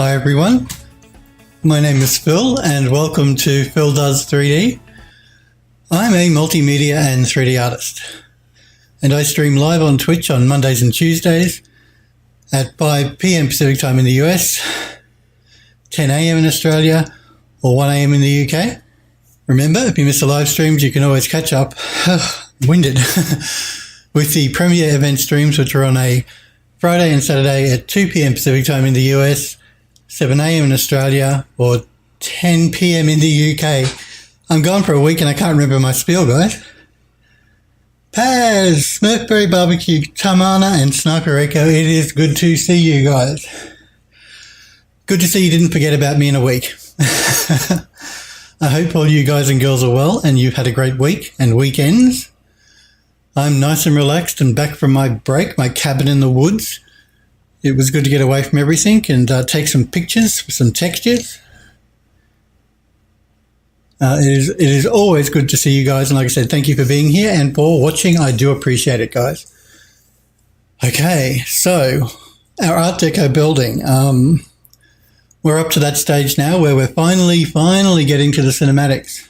Hi everyone, my name is Phil and welcome to Phil Does 3D. I'm a multimedia and 3D artist and I stream live on Twitch on Mondays and Tuesdays at 5 PM Pacific time in the US, 10 AM in Australia or 1 AM in the UK. Remember, if you miss the live streams you can always catch up, winded, with the premiere event streams which are on a Friday and Saturday at 2 PM Pacific time in the US, 7 AM in Australia or 10 PM in the UK. I'm gone for a week and I can't remember my spiel, guys. Paz, Smurfberry Barbecue, Tamana and Sniper Echo, it is good to see you guys. Good to see you didn't forget about me in a week. I hope all you guys and girls are well and you've had a great week and weekends. I'm nice and relaxed and back from my break, my cabin in the woods. It was good to get away from everything and take some pictures for some textures. It is always good to see you guys. And like I said, thank you for being here and for watching. I do appreciate it, guys. Okay, so our Art Deco building. We're up to that stage now where we're finally getting to the cinematics.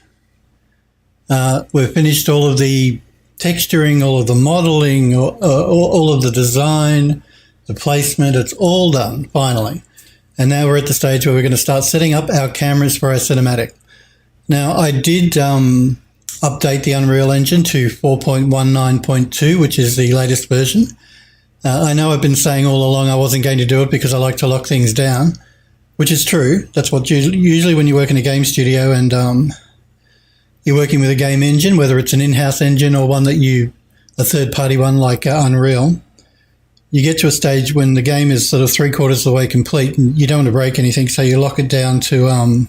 We've finished all of the texturing, all of the modeling, all of the design, the placement, it's all done finally. And now we're at the stage where we're going to start setting up our cameras for our cinematic. Now I did update the Unreal Engine to 4.19.2, which is the latest version. I know I've been saying all along I wasn't going to do it because I like to lock things down, which is true. That's what usually when you work in a game studio and you're working with a game engine, whether it's an in-house engine or one that a third-party one like Unreal, you get to a stage when the game is sort of 3/4 of the way complete and you don't want to break anything, so you lock it down to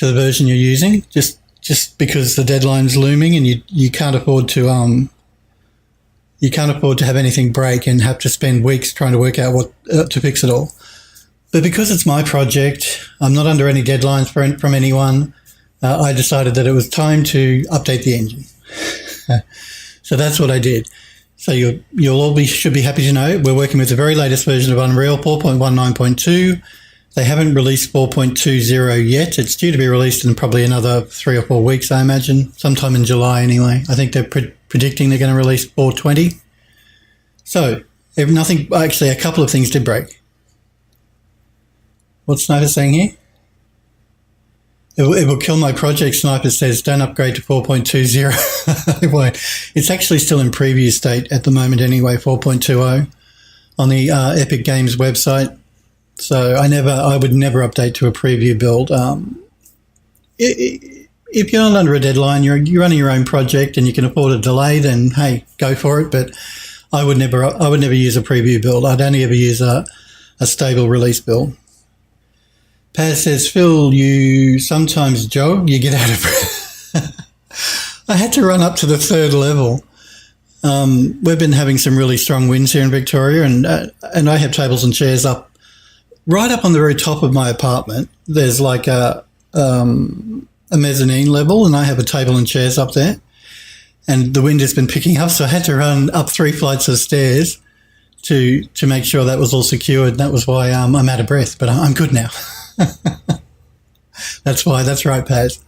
the version you're using, just because the deadline's looming and you can't afford to have anything break and have to spend weeks trying to work out what to fix it all. But because it's my project, I'm not under any deadlines from anyone. I decided that it was time to update the engine. So that's what I did. So you'll all should be happy to know we're working with the very latest version of Unreal, 4.19.2. They haven't released 4.20 yet. It's due to be released in probably another 3 or 4 weeks, I imagine, sometime in July anyway. I think they're predicting they're going to release 4.20. So actually a couple of things did break. What's Sniper saying here? It will kill my project, Sniper says. Don't upgrade to 4.20. It won't. It's actually still in preview state at the moment anyway, 4.20 on the Epic Games website. So I would never update to a preview build. If you're not under a deadline, you're running your own project and you can afford a delay, then hey, go for it. But I would never use a preview build. I'd only ever use a stable release build. Paz says, Phil, you sometimes jog, you get out of breath. I had to run up to the 3rd level. We've been having some really strong winds here in Victoria and I have tables and chairs right up on the very top of my apartment. There's like a mezzanine level and I have a table and chairs up there and the wind has been picking up. So I had to run up 3 flights of stairs to make sure that was all secured. And that was why I'm out of breath, but I'm good now. That's why. That's right, Paz.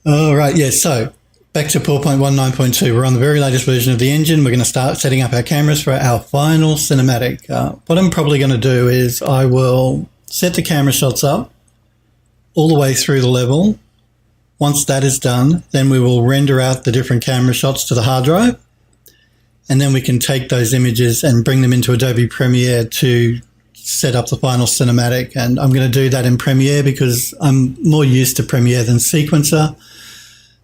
All right. Yeah. So back to 4.19.2. We're on the very latest version of the engine. We're going to start setting up our cameras for our final cinematic. What I'm probably going to do is I will set the camera shots up all the way through the level. Once that is done, then we will render out the different camera shots to the hard drive. And then we can take those images and bring them into Adobe Premiere to set up the final cinematic. And I'm going to do that in Premiere because I'm more used to Premiere than Sequencer.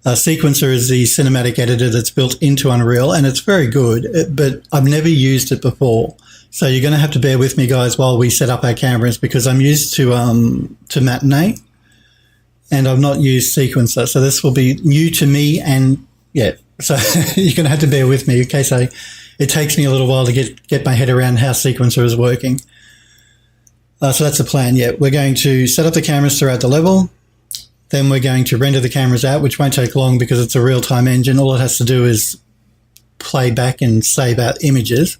Sequencer is the cinematic editor that's built into Unreal and it's very good, but I've never used it before. So you're going to have to bear with me, guys, while we set up our cameras because I'm used to Matinee and I've not used Sequencer. So this will be new to me and yeah, so you're going to have to bear with me in case it takes me a little while to get my head around how Sequencer is working. So that's the plan. Yeah, we're going to set up the cameras throughout the level. Then we're going to render the cameras out, which won't take long because it's a real-time engine. All it has to do is play back and save out images.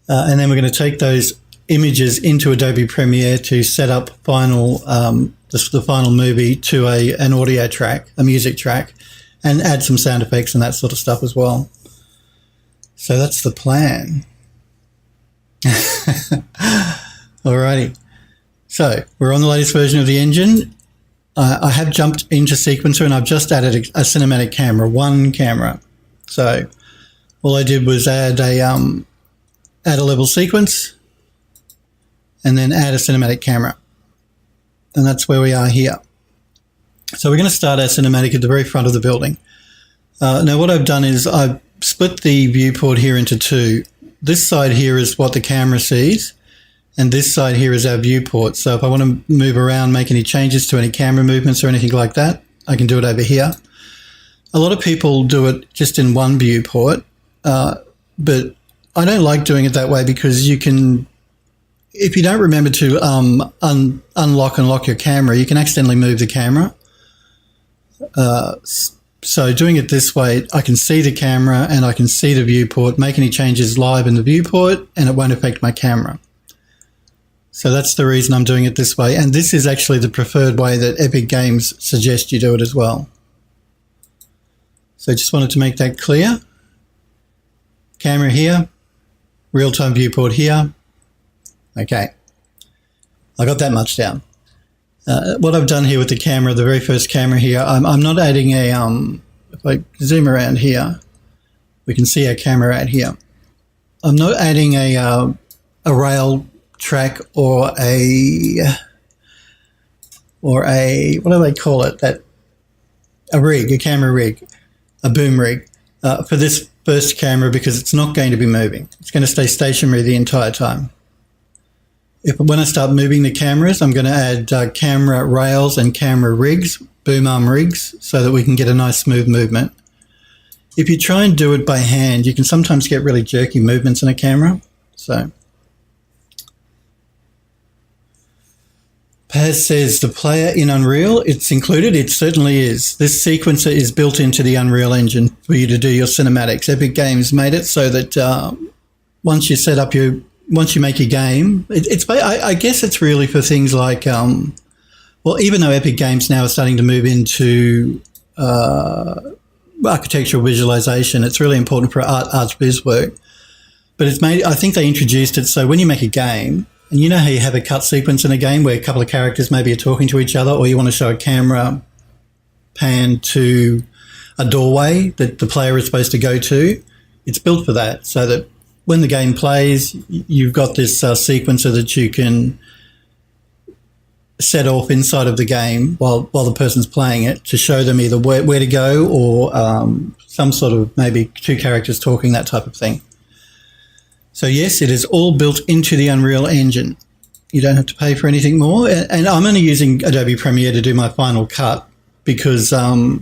And then we're going to take those images into Adobe Premiere to set up the final movie to an audio track, a music track, and add some sound effects and that sort of stuff as well. So that's the plan. Alrighty. So we're on the latest version of the engine. I have jumped into Sequencer and I've just added a cinematic camera, one camera. So all I did was add a level sequence and then add a cinematic camera. And that's where we are here. So we're going to start our cinematic at the very front of the building. Now what I've done is I've split the viewport here into two. This side here is what the camera sees, and this side here is our viewport. So if I want to move around, make any changes to any camera movements or anything like that, I can do it over here. A lot of people do it just in one viewport, but I don't like doing it that way because you can, if you don't remember to unlock and lock your camera, you can accidentally move the camera. So doing it this way, I can see the camera and I can see the viewport, make any changes live in the viewport, and it won't affect my camera. So that's the reason I'm doing it this way. And this is actually the preferred way that Epic Games suggest you do it as well. So just wanted to make that clear. Camera here, real-time viewport here. Okay, I got that much down. What I've done here with the camera, the very first camera here, I'm not adding a, if I zoom around here, we can see our camera out here. I'm not adding a rail track or a, what do they call it? A rig, a camera rig, a boom rig for this first camera because it's not going to be moving. It's going to stay stationary the entire time. When I start moving the cameras, I'm going to add camera rails and camera rigs, boom arm rigs, so that we can get a nice smooth movement. If you try and do it by hand, you can sometimes get really jerky movements in a camera. So, Paz says the player in Unreal, it's included. It certainly is. This sequencer is built into the Unreal Engine for you to do your cinematics. Epic Games made it so that once you make your game, I guess it's really for things like, well, even though Epic Games now are starting to move into architectural visualization, it's really important for art biz work. But it's made, I think they introduced it so when you make a game, and you know how you have a cut sequence in a game where a couple of characters maybe are talking to each other, or you want to show a camera pan to a doorway that the player is supposed to go to, it's built for that so that when the game plays, you've got this sequencer that you can set off inside of the game while the person's playing it to show them either where to go or some sort of maybe two characters talking, that type of thing. So yes, it is all built into the Unreal Engine. You don't have to pay for anything more. And I'm only using Adobe Premiere to do my final cut because I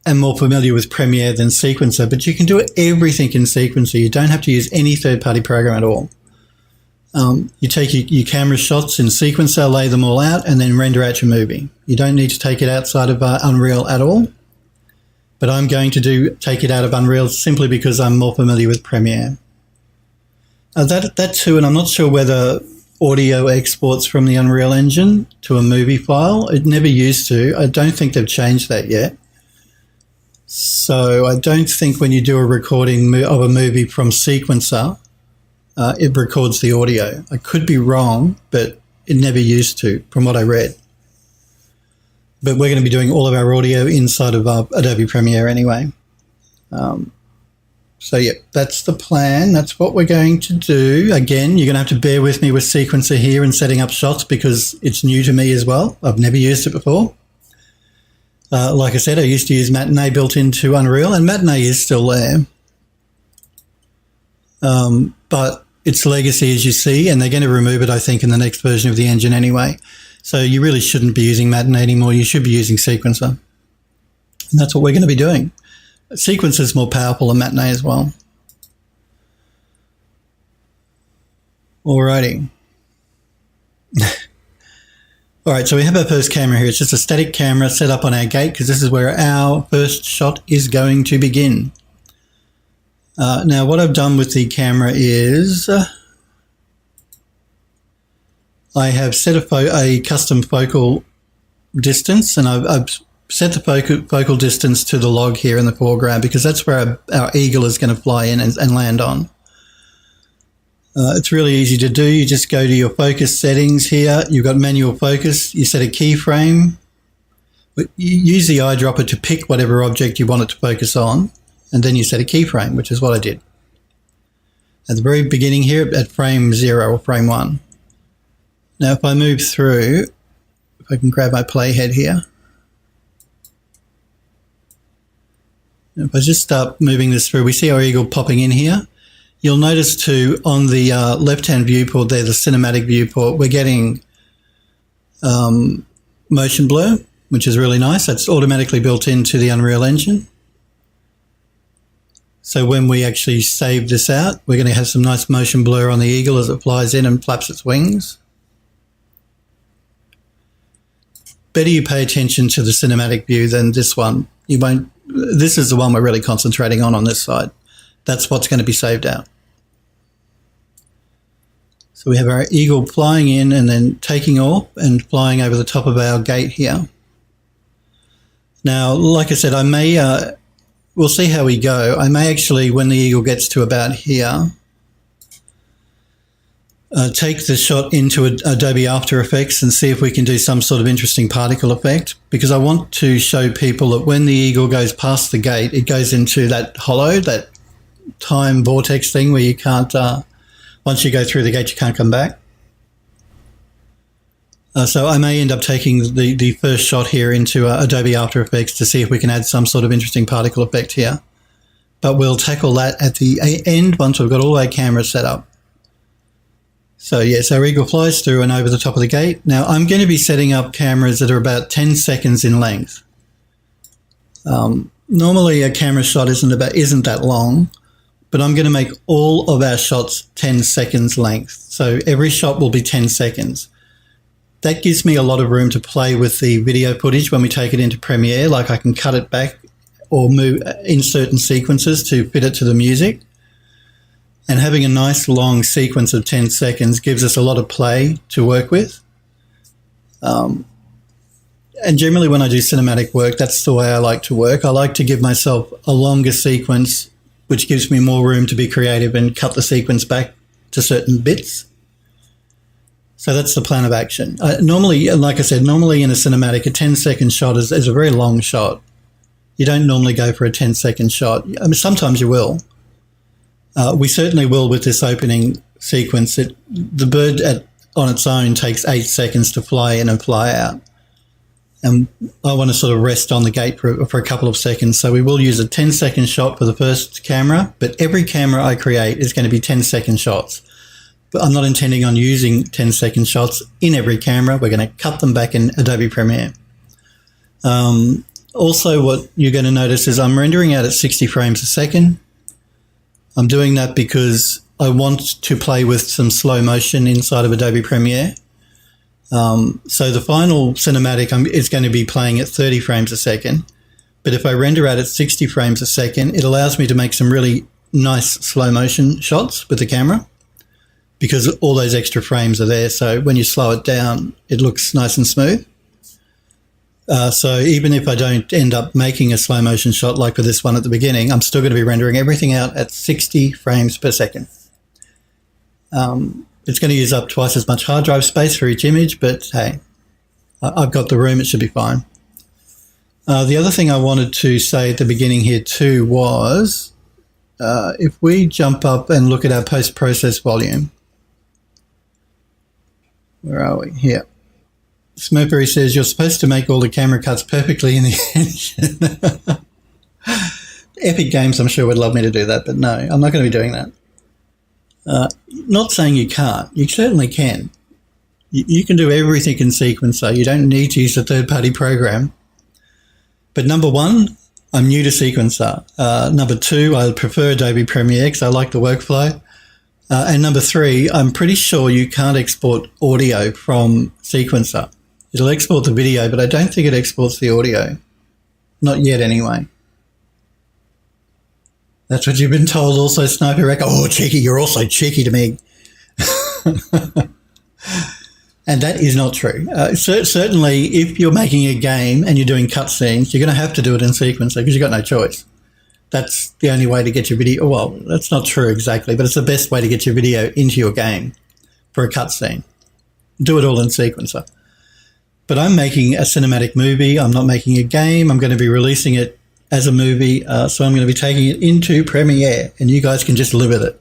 am more familiar with Premiere than Sequencer, but you can do everything in Sequencer. You don't have to use any third-party program at all. You take your camera shots in Sequencer, lay them all out, and then render out your movie. You don't need to take it outside of Unreal at all, but I'm going to take it out of Unreal simply because I'm more familiar with Premiere. That too, and I'm not sure whether audio exports from the Unreal Engine to a movie file. It never used to. I don't think they've changed that yet. So I don't think when you do a recording of a movie from Sequencer, it records the audio. I could be wrong, but it never used to, from what I read. But we're going to be doing all of our audio inside of Adobe Premiere anyway. So yeah, that's the plan. That's what we're going to do. Again, you're going to have to bear with me with Sequencer here and setting up shots because it's new to me as well. I've never used it before. Like I said, I used to use Matinee built into Unreal, and Matinee is still there. But it's legacy, as you see, and they're going to remove it, I think, in the next version of the engine anyway. So you really shouldn't be using Matinee anymore. You should be using Sequencer. And that's what we're going to be doing. Sequencer is more powerful than Matinee as well. Alrighty. All right, so we have our first camera here. It's just a static camera set up on our gate because this is where our first shot is going to begin. Now what I've done with the camera is I have set a custom focal distance, and I've set the focal distance to the log here in the foreground because that's where our eagle is going to fly in and land on. It's really easy to do. You just go to your focus settings here. You've got manual focus. You set a keyframe. You use the eyedropper to pick whatever object you want it to focus on, and then you set a keyframe, which is what I did. At the very beginning here at frame 0 or frame 1. Now if I move through, if I can grab my playhead here. If I just start moving this through, we see our eagle popping in here. You'll notice too on the left-hand viewport there, the cinematic viewport, we're getting motion blur, which is really nice. That's automatically built into the Unreal Engine. So when we actually save this out, we're going to have some nice motion blur on the eagle as it flies in and flaps its wings. Better you pay attention to the cinematic view than this one. You won't. This is the one we're really concentrating on this side. That's what's going to be saved out. So we have our eagle flying in and then taking off and flying over the top of our gate here. Now, like I said, I may, we'll see how we go. I may actually, when the eagle gets to about here, take the shot into Adobe After Effects and see if we can do some sort of interesting particle effect, because I want to show people that when the eagle goes past the gate, it goes into that hollow, that time vortex thing where you can't, once you go through the gate, you can't come back. So I may end up taking the first shot here into Adobe After Effects to see if we can add some sort of interesting particle effect here. But we'll tackle that at the end once we've got all our cameras set up. So yes, our eagle flies through and over the top of the gate. Now I'm going to be setting up cameras that are about 10 seconds in length. Normally a camera shot isn't that long, but I'm going to make all of our shots 10 seconds length. So every shot will be 10 seconds. That gives me a lot of room to play with the video footage when we take it into Premiere. Like I can cut it back or move in certain sequences to fit it to the music. And having a nice long sequence of 10 seconds gives us a lot of play to work with. And generally when I do cinematic work, that's the way I like to work. I like to give myself a longer sequence, which gives me more room to be creative and cut the sequence back to certain bits. So that's the plan of action. Normally, like I said, normally in a cinematic, a 10-second shot is a very long shot. You don't normally go for a 10-second shot. I mean, sometimes you will. We certainly will with this opening sequence. The bird on its own takes 8 seconds to fly in and fly out. And I want to sort of rest on the gate for a couple of seconds. So we will use a 10-second shot for the first camera, but every camera I create is going to be 10-second shots. But I'm not intending on using 10-second shots in every camera. We're going to cut them back in Adobe Premiere. Also, what you're going to notice is I'm rendering out at 60 frames a second. I'm doing that because I want to play with some slow motion inside of Adobe Premiere. So the final cinematic is going to be playing at 30 frames a second. But if I render out at 60 frames a second, it allows me to make some really nice slow motion shots with the camera because all those extra frames are there. So when you slow it down, it looks nice and smooth. So even if I don't end up making a slow motion shot like for this one at the beginning, I'm still going to be rendering everything out at 60 frames per second. It's going to use up twice as much hard drive space for each image, but hey, I've got the room, it should be fine. The other thing I wanted to say at the beginning here too was, if we jump up and look at our post-process volume, where are we? Here. Smurfberry says, you're supposed to make all the camera cuts perfectly in the engine. Epic Games, I'm sure, would love me to do that, but no, I'm not going to be doing that. Not saying you can't. You certainly can. You can do everything in Sequencer. You don't need to use a third-party program. But number one, I'm new to Sequencer. Number two, I prefer Adobe Premiere because I like the workflow. And number three, I'm pretty sure you can't export audio from Sequencer. It'll export the video, but I don't think it exports the audio. Not yet, anyway. That's what you've been told also, Sniper Rec. Oh, cheeky, you're also cheeky to me. And that is not true. Certainly, if you're making a game and you're doing cutscenes, you're going to have to do it in sequence because you've got no choice. That's the only way to get your video. Well, that's not true exactly, but it's the best way to get your video into your game for a cutscene. Do it all in sequencer. But I'm making a cinematic movie. I'm not making a game. I'm going to be releasing it as a movie. So I'm going to be taking it into Premiere, and you guys can just live with it.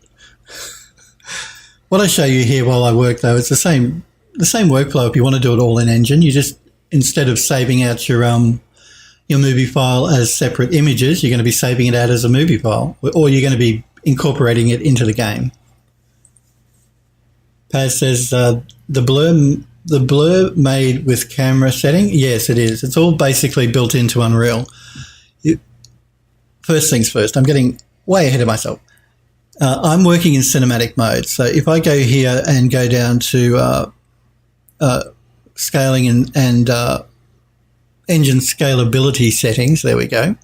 What I show you here while I work, though, it's the same workflow. If you want to do it all in Engine, you just, instead of saving out your movie file as separate images, you're going to be saving it out as a movie file, or you're going to be incorporating it into the game. Paz says, the blur made with camera setting? Yes, it is. It's all basically built into Unreal. First things first, I'm getting way ahead of myself. I'm working in cinematic mode. So if I go here and go down to scaling and engine scalability settings, there we go.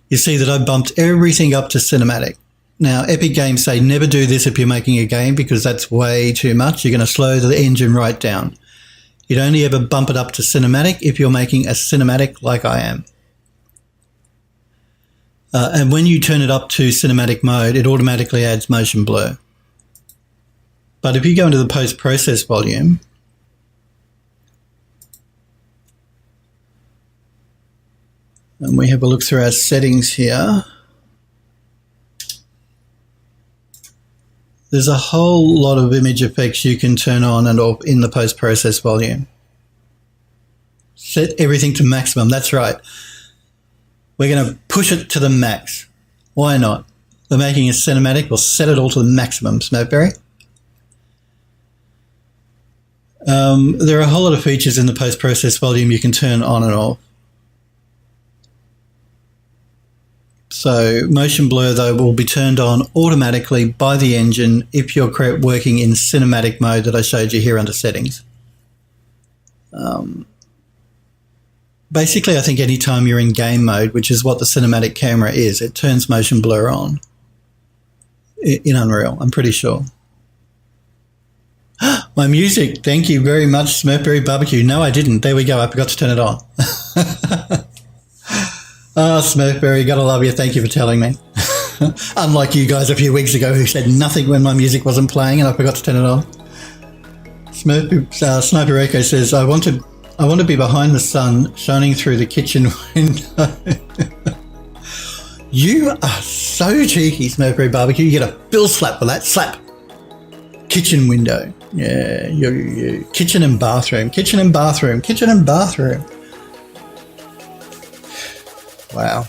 You see that I bumped everything up to cinematic. Now, Epic Games say never do this if you're making a game because that's way too much. You're going to slow the engine right down. You'd only ever bump it up to cinematic if you're making a cinematic like I am. And when you turn it up to cinematic mode, it automatically adds motion blur. But if you go into the post-process volume, and we have a look through our settings here, there's a whole lot of image effects you can turn on and off in the post-process volume. Set everything to maximum. That's right. We're going to push it to the max. Why not? We're making a cinematic. We'll set it all to the maximum, Smokeberry. There are a whole lot of features in the post-process volume you can turn on and off. So motion blur, though, will be turned on automatically by the engine if you're working in cinematic mode that I showed you here under settings. Basically, I think any time you're in game mode, which is what the cinematic camera is, it turns motion blur on in Unreal, I'm pretty sure. My music, thank you very much, Smurfberry Barbecue. No, I didn't. There we go. I forgot to turn it on. Oh, Smurfberry, gotta love you. Thank you for telling me. Unlike you guys a few weeks ago who said nothing when my music wasn't playing and I forgot to turn it on. Sniper Echo says, I want to be behind the sun shining through the kitchen window. You are so cheeky, Smurfberry Barbecue. You get a bill slap for that. Slap. Kitchen window. Yeah, you kitchen and bathroom. Kitchen and bathroom. Kitchen and bathroom. Wow.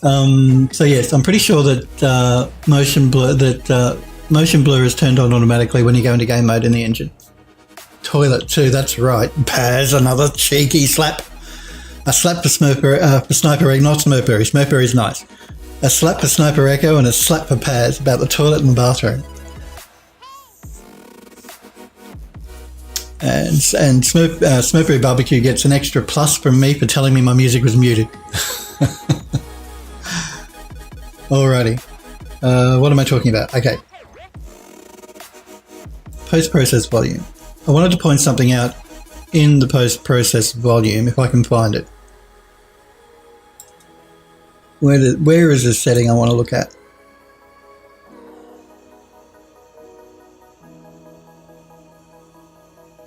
So yes, I'm pretty sure that motion blur is turned on automatically when you go into game mode in the engine. Toilet too, that's right. Paz, another cheeky slap. A slap for Sniper Echo, not Smurfberry. Smurfberry's nice. A slap for Sniper Echo and a slap for Paz about the toilet and bathroom. And Smurfberry Barbecue gets an extra plus from me for telling me my music was muted. Alrighty. What am I talking about? Okay. Post-process volume. I wanted to point something out in the post-process volume, if I can find it. Where is the setting I want to look at?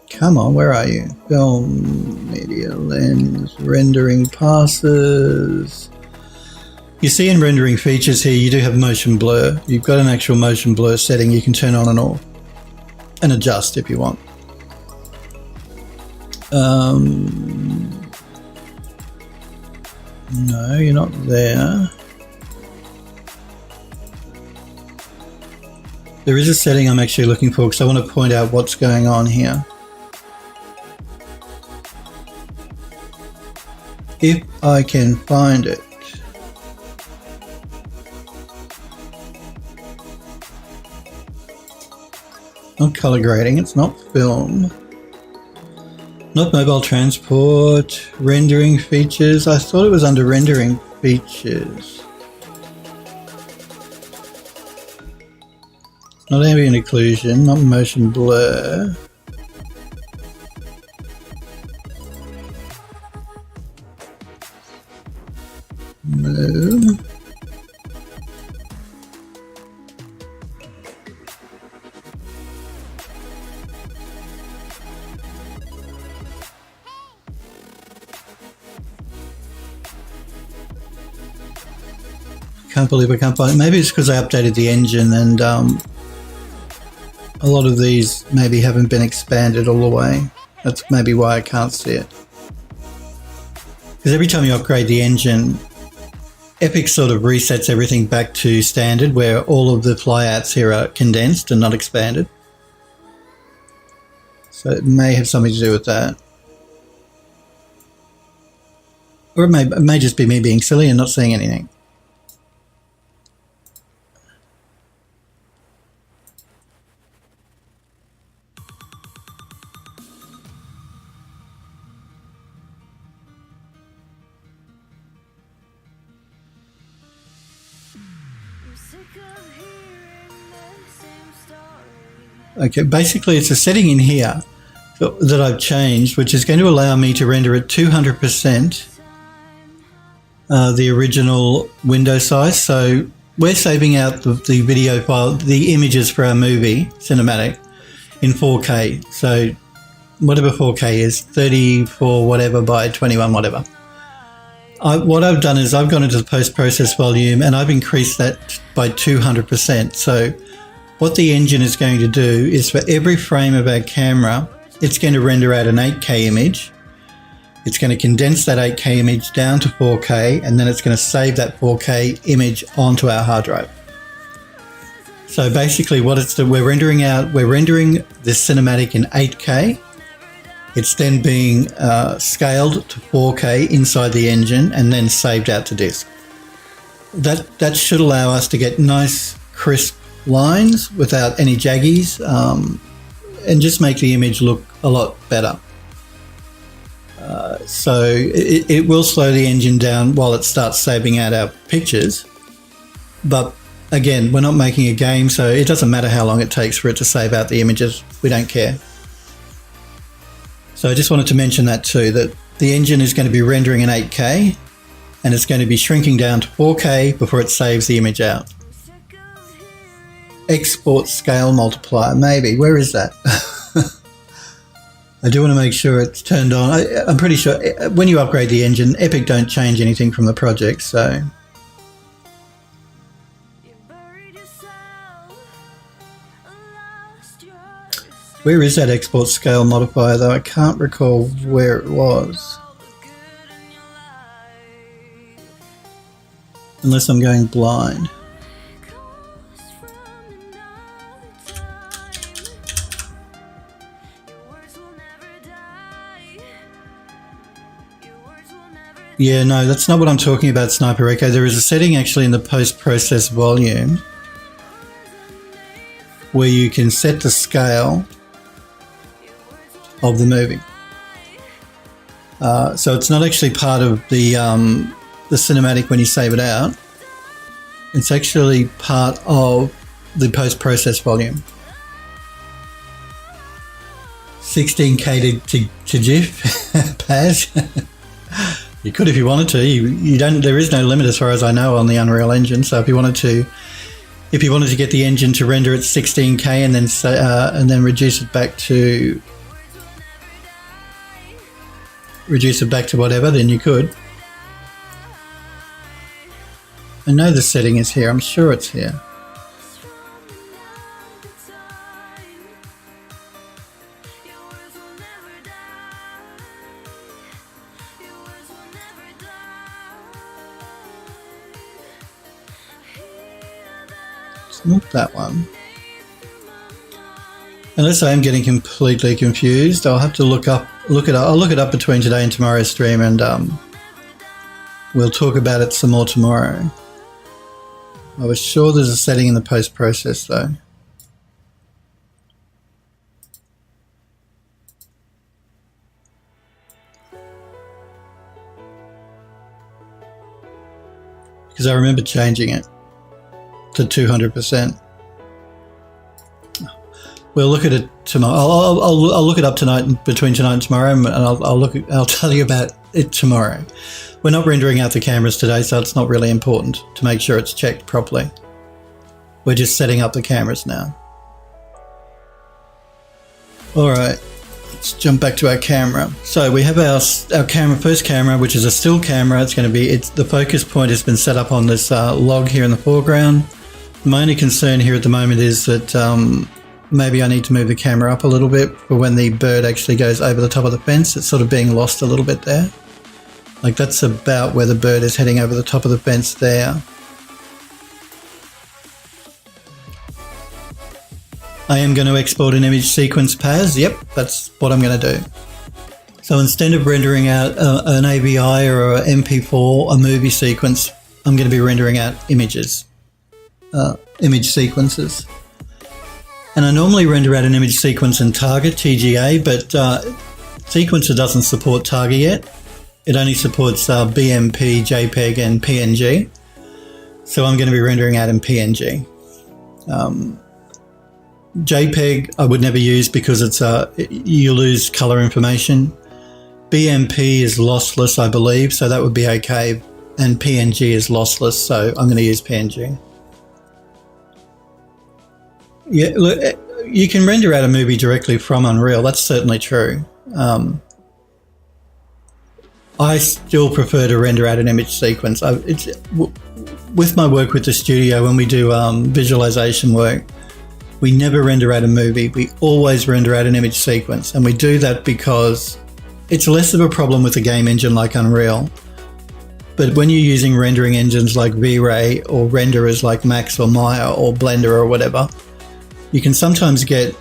Come on, where are you? Film, media, lens, rendering passes. You see in rendering features here, you do have motion blur. You've got an actual motion blur setting you can turn on and off and adjust if you want. No, you're not there. There is a setting I'm actually looking for because I want to point out what's going on here. If I can find it. Not color grading, it's not film. Not mobile transport, rendering features. I thought it was under rendering features. Not ambient occlusion, not motion blur. No. Can't believe I can't find it. Maybe it's because I updated the engine and a lot of these maybe haven't been expanded all the way. That's maybe why I can't see it. Because every time you upgrade the engine, Epic sort of resets everything back to standard, where all of the flyouts here are condensed and not expanded. So it may have something to do with that. Or it may just be me being silly and not seeing anything. Okay, basically it's a setting in here that I've changed, which is going to allow me to render at 200% the original window size. So we're saving out the video file, the images for our movie, Cinematic, in 4K. So whatever 4K is, 34 whatever by 21 whatever. What I've done is I've gone into the post-process volume and I've increased that by 200%. So what the engine is going to do is for every frame of our camera, it's going to render out an 8K image. It's going to condense that 8K image down to 4K, and then it's going to save that 4K image onto our hard drive. So basically what it's doing, we're rendering this cinematic in 8K. It's then being scaled to 4K inside the engine and then saved out to disk. That should allow us to get nice, crisp lines without any jaggies, and just make the image look a lot better. So it will slow the engine down while it starts saving out our pictures. But again, we're not making a game, so it doesn't matter how long it takes for it to save out the images. We don't care. So I just wanted to mention that too, that the engine is going to be rendering in 8K and it's going to be shrinking down to 4K before it saves the image out. Export scale multiplier, maybe. Where is that? I do want to make sure it's turned on. I'm pretty sure when you upgrade the engine, Epic don't change anything from the project, so. Where is that export scale modifier though? I can't recall where it was. Unless I'm going blind. Yeah, no, that's not what I'm talking about, Sniper Echo. There is a setting actually in the post-process volume where you can set the scale of the movie. So it's not actually part of the cinematic when you save it out. It's actually part of the post-process volume. 16K to GIF, Paz. You could if you wanted to. You don't. There is no limit as far as I know on the Unreal Engine. So if you wanted to get the engine to render at 16K and then reduce it back to whatever, then you could. I know the setting is here. I'm sure it's here. Not that one. Unless I am getting completely confused, I'll have to I'll look it up between today and tomorrow's stream, and we'll talk about it some more tomorrow. I was sure there's a setting in the post-process though. Because I remember changing it to 200%. We'll look at it tomorrow. I'll look it up tonight, between tonight and tomorrow, and I'll tell you about it tomorrow. We're not rendering out the cameras today, so it's not really important to make sure it's checked properly. We're just setting up the cameras now. All right, let's jump back to our camera. So we have our first camera, which is a still camera. The focus point has been set up on this log here in the foreground. My only concern here at the moment is that maybe I need to move the camera up a little bit for when the bird actually goes over the top of the fence. It's sort of being lost a little bit there. Like that's about where the bird is heading over the top of the fence there. I am going to export an image sequence PAS. Yep, that's what I'm going to do. So instead of rendering out an AVI or an MP4, a movie sequence, I'm going to be rendering out images, image sequences. And I normally render out an image sequence in Target, TGA, but Sequencer doesn't support Target yet. It only supports BMP, JPEG, and PNG. So I'm going to be rendering out in PNG. JPEG I would never use because it's you lose color information. BMP is lossless, I believe, so that would be okay. And PNG is lossless, so I'm going to use PNG. Yeah, look, you can render out a movie directly from Unreal. That's certainly true. I still prefer to render out an image sequence. With my work with the studio, when we do visualization work, we never render out a movie. We always render out an image sequence. And we do that because it's less of a problem with a game engine like Unreal. But when you're using rendering engines like V-Ray or renderers like Max or Maya or Blender or whatever, you can sometimes get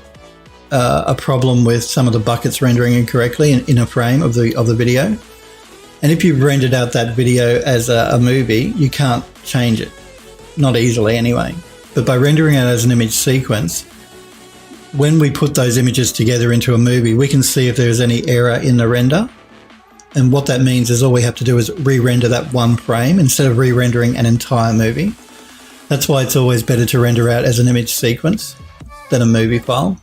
a problem with some of the buckets rendering incorrectly in a frame of the video. And if you've rendered out that video as a movie, you can't change it. Not easily anyway. But by rendering it as an image sequence, when we put those images together into a movie, we can see if there's any error in the render. And what that means is all we have to do is re-render that one frame instead of re-rendering an entire movie. That's why it's always better to render out as an image sequence than a movie file.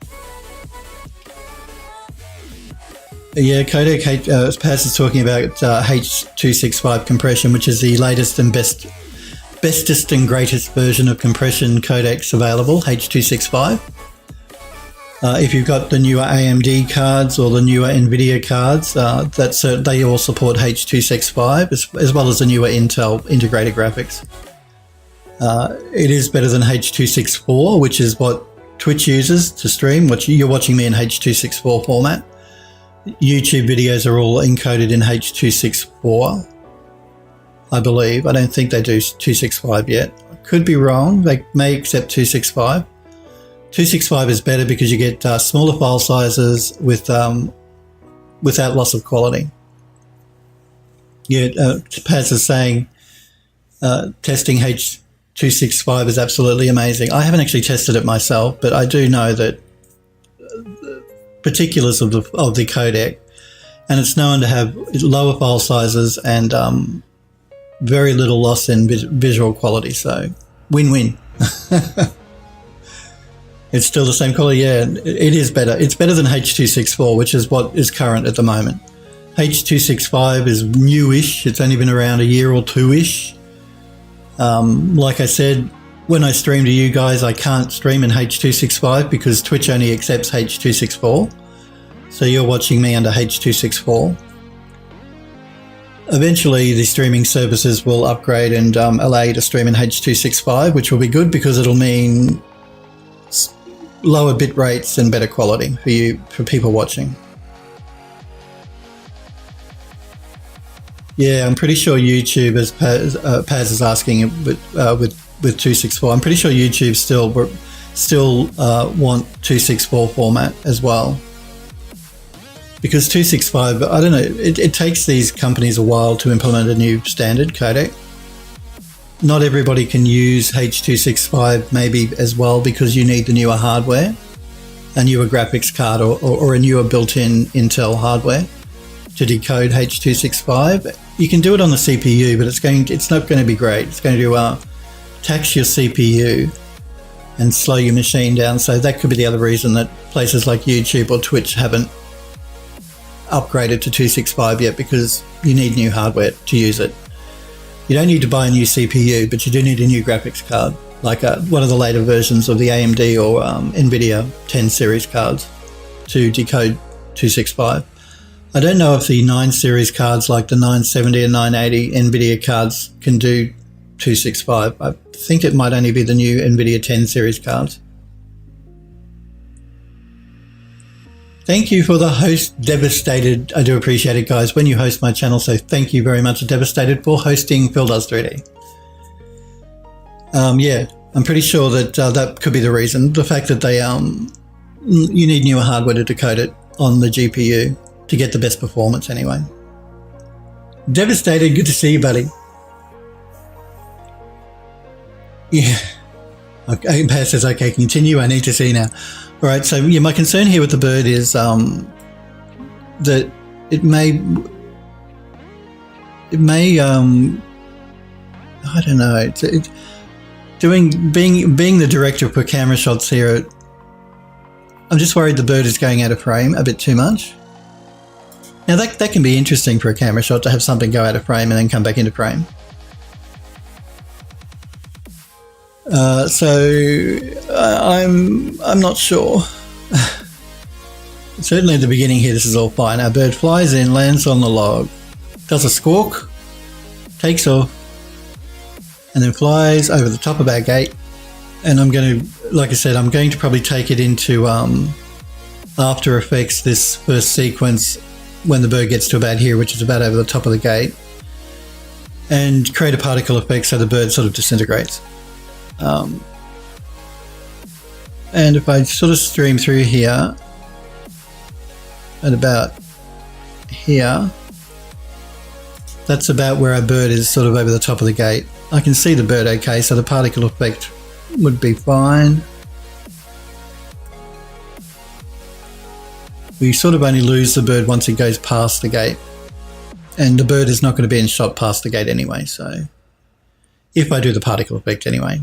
Yeah, codec PAS is talking about H.265 compression, which is the latest and bestest and greatest version of compression codecs available, H.265. If you've got the newer AMD cards or the newer NVIDIA cards, they all support H.265 as well as the newer Intel integrated graphics. It is better than H.264, which is what Twitch uses to stream. You're watching me in H.264 format. YouTube videos are all encoded in H.264, I believe. I don't think they do 265 yet. I could be wrong. They may accept 265. 265 is better because you get smaller file sizes without loss of quality. Yeah, Paz is saying testing H.265 is absolutely amazing. I haven't actually tested it myself, but I do know that particulars of the codec, and it's known to have lower file sizes and very little loss in visual quality. So win-win. It's still the same quality. Yeah, it is better. It's better than H.264, which is what is current at the moment. H.265 is newish. It's only been around a year or two-ish. Like I said, when I stream to you guys, I can't stream in H.265 because Twitch only accepts H.264. So you're watching me under H.264. Eventually, the streaming services will upgrade and allow you to stream in H.265, which will be good because it'll mean lower bit rates and better quality for people watching. Yeah, I'm pretty sure YouTube, as Paz is asking with 264, I'm pretty sure YouTube still want 264 format as well. Because 265, I don't know, it takes these companies a while to implement a new standard codec. Not everybody can use H.265 maybe as well because you need the newer hardware, a newer graphics card or a newer built-in Intel hardware to decode H.265. You can do it on the CPU, but it's not going to be great. It's going to tax your CPU and slow your machine down. So that could be the other reason that places like YouTube or Twitch haven't upgraded to 265 yet, because you need new hardware to use it. You don't need to buy a new CPU, but you do need a new graphics card, like one of the later versions of the AMD or NVIDIA 10 series cards to decode 265. I don't know if the 9 series cards like the 970 and 980 NVIDIA cards can do 265. I think it might only be the new NVIDIA 10 series cards. Thank you for the host, Devastated. I do appreciate it, guys, when you host my channel, so thank you very much, Devastated, for hosting Phil Does 3D. Yeah, I'm pretty sure that that could be the reason. The fact that they you need newer hardware to decode it on the GPU to get the best performance anyway. Devastated, good to see you, buddy. Yeah. Okay, Pat says, okay, continue. I need to see now. All right, so yeah, my concern here with the bird is that it may I don't know. Being the director for camera shots here, I'm just worried the bird is going out of frame a bit too much. Now that can be interesting for a camera shot, to have something go out of frame and then come back into frame. I'm not sure. Certainly at the beginning here, this is all fine. Our bird flies in, lands on the log, does a squawk, takes off, and then flies over the top of our gate. And I'm going to, like I said, I'm going to probably take it into After Effects, this first sequence, when the bird gets to about here, which is about over the top of the gate, and create a particle effect so the bird sort of disintegrates. And if I sort of stream through here at about here, that's about where our bird is, sort of over the top of the gate. I can see the bird okay, so the particle effect would be fine. We sort of only lose the bird once it goes past the gate, and the bird is not going to be in shot past the gate anyway, so if I do the particle effect anyway.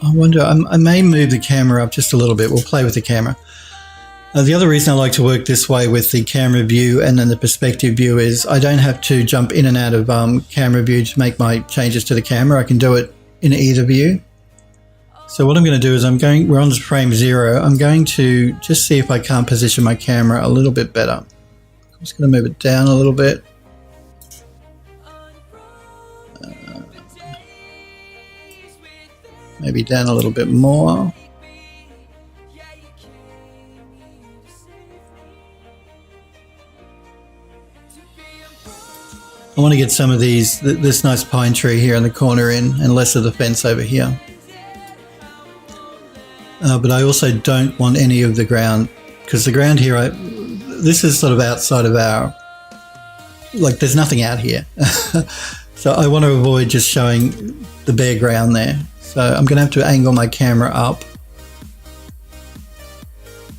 I wonder, I may move the camera up just a little bit. We'll play with the camera. The other reason I like to work this way with the camera view and then the perspective view is I don't have to jump in and out of camera view to make my changes to the camera. I can do it in either view. So what I'm going to do is we're on frame 0. I'm going to just see if I can't position my camera a little bit better. I'm just going to move it down a little bit. Maybe down a little bit more. I want to get some of this nice pine tree here in the corner in, and less of the fence over here. But I also don't want any of the ground, because the ground here, this is sort of outside of our, like there's nothing out here. So I want to avoid just showing the bare ground there. So I'm going to have to angle my camera up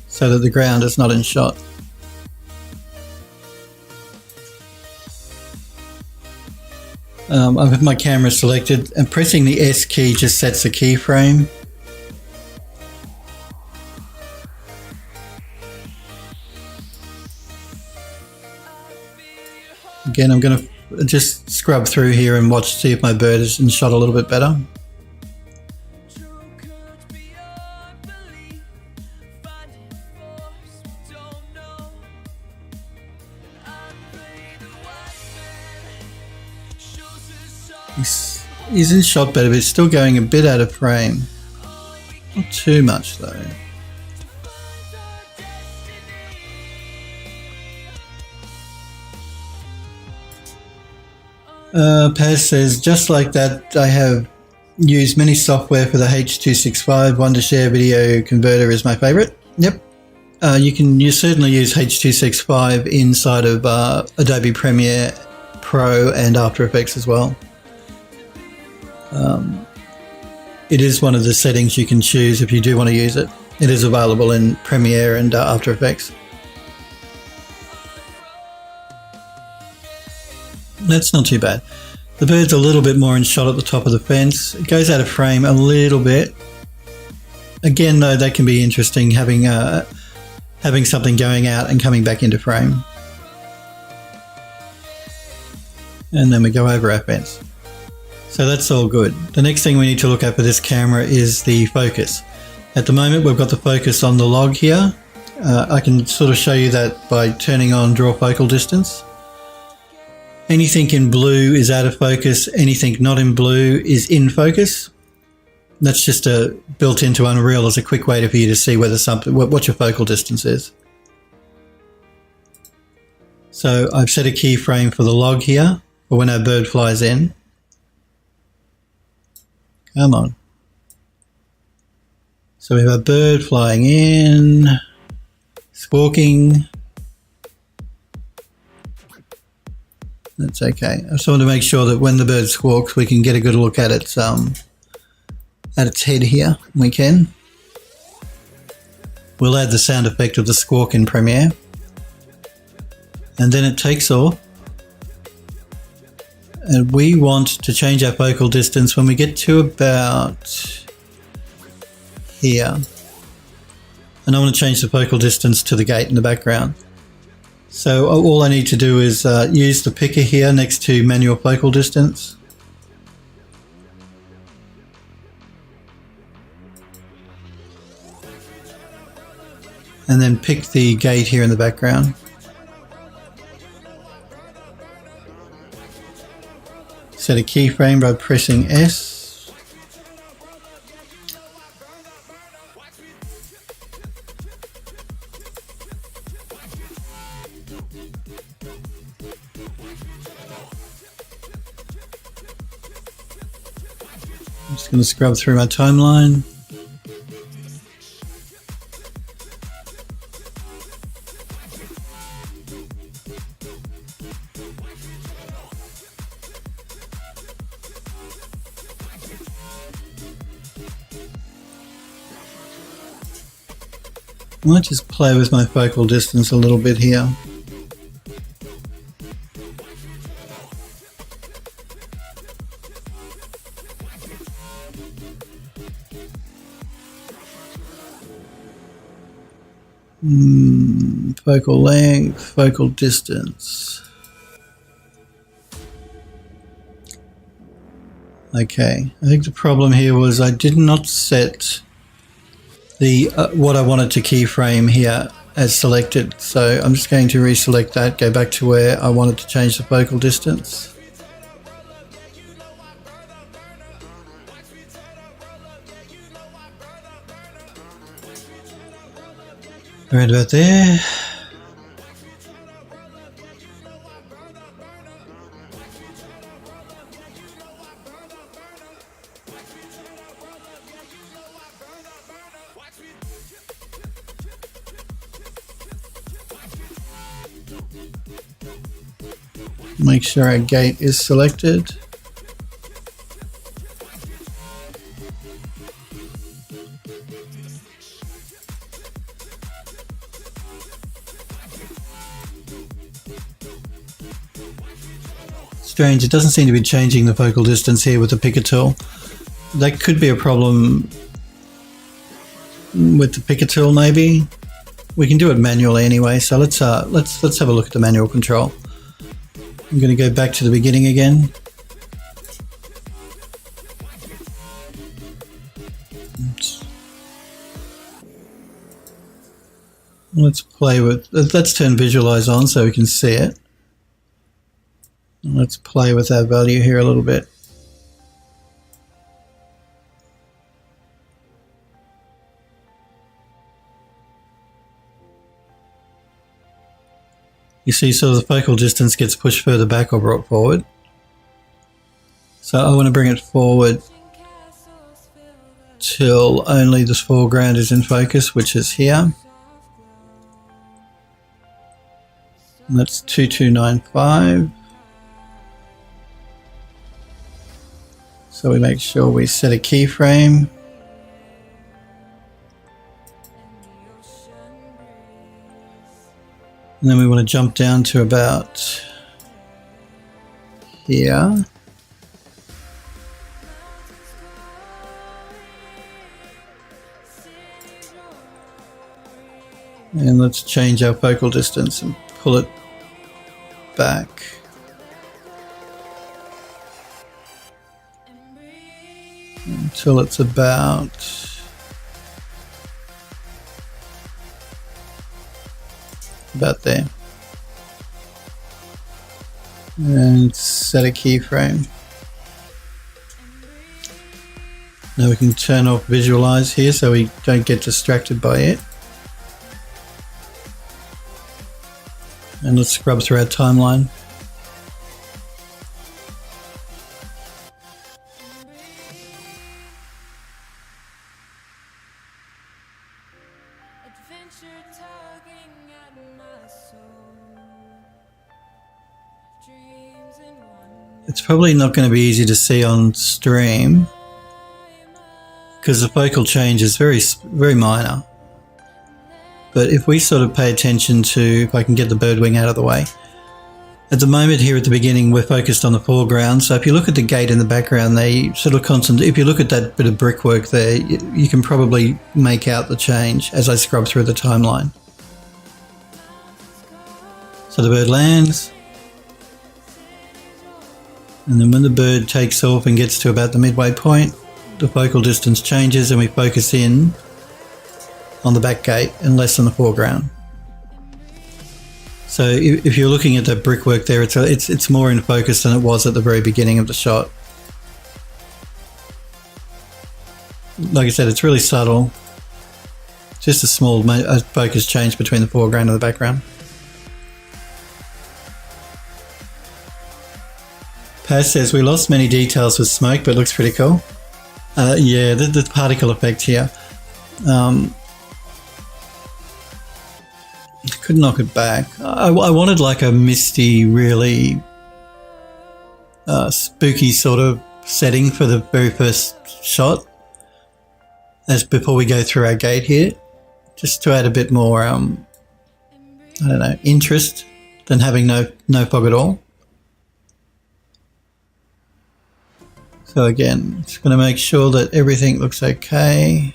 so that the ground is not in shot. I have my camera selected, and pressing the S key just sets the keyframe. Again, I'm going to just scrub through here and see if my bird is in shot a little bit better. He's in shot better, but he's still going a bit out of frame. Not too much though. Paz says, just like that, I have used many software for the H.265. Wondershare Video Converter is my favorite. Yep. You certainly use H.265 inside of Adobe Premiere Pro and After Effects as well. It is one of the settings you can choose if you do want to use it. It is available in Premiere and After Effects. That's not too bad. The bird's a little bit more in shot at the top of the fence. It goes out of frame a little bit. Again, though, that can be interesting, having something going out and coming back into frame. And then we go over our fence. So that's all good. The next thing we need to look at for this camera is the focus. At the moment, we've got the focus on the log here. I can sort of show you that by turning on draw focal distance. Anything in blue is out of focus. Anything not in blue is in focus. That's just built into Unreal as a quick way for you to see whether what your focal distance is. So I've set a keyframe for the log here for when our bird flies in. Come on. So we have a bird flying in, squawking. That's okay. I just want to make sure that when the bird squawks, we can get a good look at its head here. We can. We'll add the sound effect of the squawk in Premiere. And then it takes off. And we want to change our focal distance when we get to about here. And I want to change the focal distance to the gate in the background. So all I need to do is use the picker here next to manual focal distance. And then pick the gate here in the background. Set a keyframe by pressing S. I'm just going to scrub through my timeline. I might just play with my focal distance a little bit here. Focal length, focal distance. Okay, I think the problem here was I did not set the what I wanted to keyframe here as selected. So I'm just going to reselect that, go back to where I wanted to change the focal distance. Right about there. Make sure our gate is selected. Strange, it doesn't seem to be changing the focal distance here with the picker tool. That could be a problem with the picker tool maybe. We can do it manually anyway, so let's have a look at the manual control. I'm going to go back to the beginning again. Let's play with, let's turn visualize on so we can see it. Let's play with our value here a little bit. You see, so the focal distance gets pushed further back or brought forward. So I want to bring it forward till only this foreground is in focus, which is here. And that's 2295. So we make sure we set a keyframe. And then we want to jump down to about here. And let's change our focal distance and pull it back. Until it's about there. And set a keyframe. Now we can turn off visualize here so we don't get distracted by it. And let's scrub through our timeline. It's probably not going to be easy to see on stream because the focal change is very minor. But if we sort of pay attention to, if I can get the bird wing out of the way, at the moment here at the beginning we're focused on the foreground. So if you look at the gate in the background, they sort of concentrate. If you look at that bit of brickwork there, you can probably make out the change as I scrub through the timeline. So the bird lands. And then when the bird takes off and gets to about the midway point, the focal distance changes and we focus in on the back gate and less on the foreground. So if you're looking at that brickwork there, it's more in focus than it was at the very beginning of the shot. Like I said, it's really subtle. Just a small focus change between the foreground and the background. Paz says, we lost many details with smoke, but looks pretty cool. Yeah, the particle effect here. Could knock it back. I wanted like a misty, really spooky sort of setting for the very first shot, as before we go through our gate here, just to add a bit more, I don't know, interest than having no fog at all. So again, just going to make sure that everything looks okay.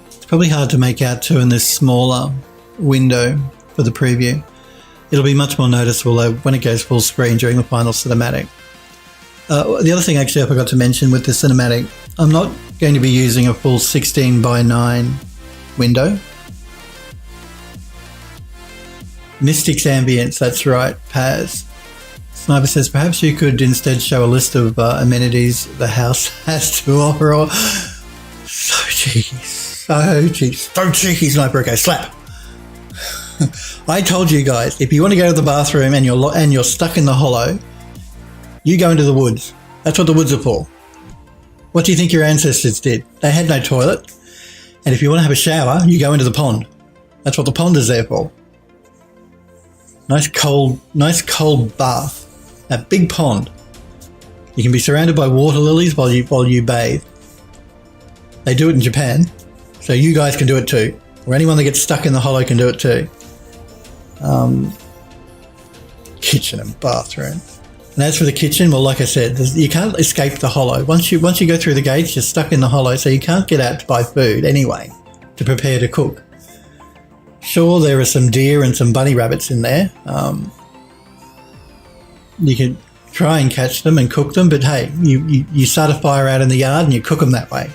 It's probably hard to make out too in this smaller window for the preview. It'll be much more noticeable though when it goes full screen during the final cinematic. The other thing actually I forgot to mention with the cinematic, I'm not going to be using a full 16:9 window. Mystics Ambience, that's right, Paz. Sniper says, perhaps you could instead show a list of amenities the house has to offer. Or so cheeky, Sniper. Okay, slap. I told you guys, if you want to go to the bathroom and you're stuck in the hollow, you go into the woods. That's what the woods are for. What do you think your ancestors did? They had no toilet. And if you want to have a shower, you go into the pond. That's what the pond is there for. Nice cold bath. A big pond. You can be surrounded by water lilies while you bathe. They do it in Japan, so you guys can do it too. Or anyone that gets stuck in the hollow can do it too. Kitchen and bathroom. And as for the kitchen, well, like I said, you can't escape the hollow. Once you go through the gates, you're stuck in the hollow, so you can't get out to buy food anyway to prepare to cook. Sure, there are some deer and some bunny rabbits in there. You can try and catch them and cook them, but hey, you start a fire out in the yard and you cook them that way.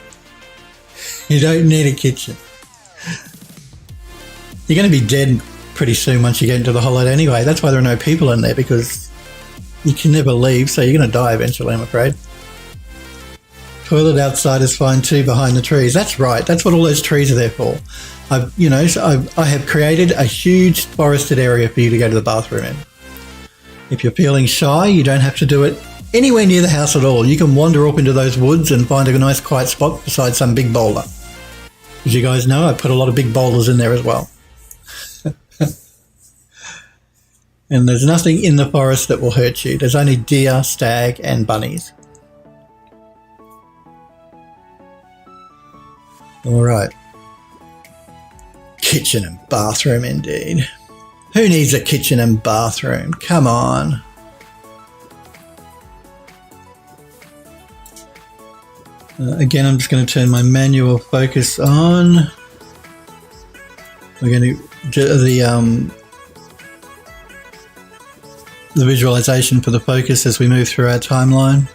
You don't need a kitchen. You're going to be dead pretty soon once you get into the hollow anyway. That's why there are no people in there, because you can never leave, so you're going to die eventually, I'm afraid. Toilet outside is fine too, behind the trees. That's right. That's what all those trees are there for. I have created a huge forested area for you to go to the bathroom in. If you're feeling shy, you don't have to do it anywhere near the house at all. You can wander up into those woods and find a nice quiet spot beside some big boulder. As you guys know, I put a lot of big boulders in there as well. And there's nothing in the forest that will hurt you. There's only deer, stag, and bunnies. All right. Kitchen and bathroom indeed. Who needs a kitchen and bathroom? Come on. Again, I'm just going to turn my manual focus on. We're going to do the visualization for the focus as we move through our timeline.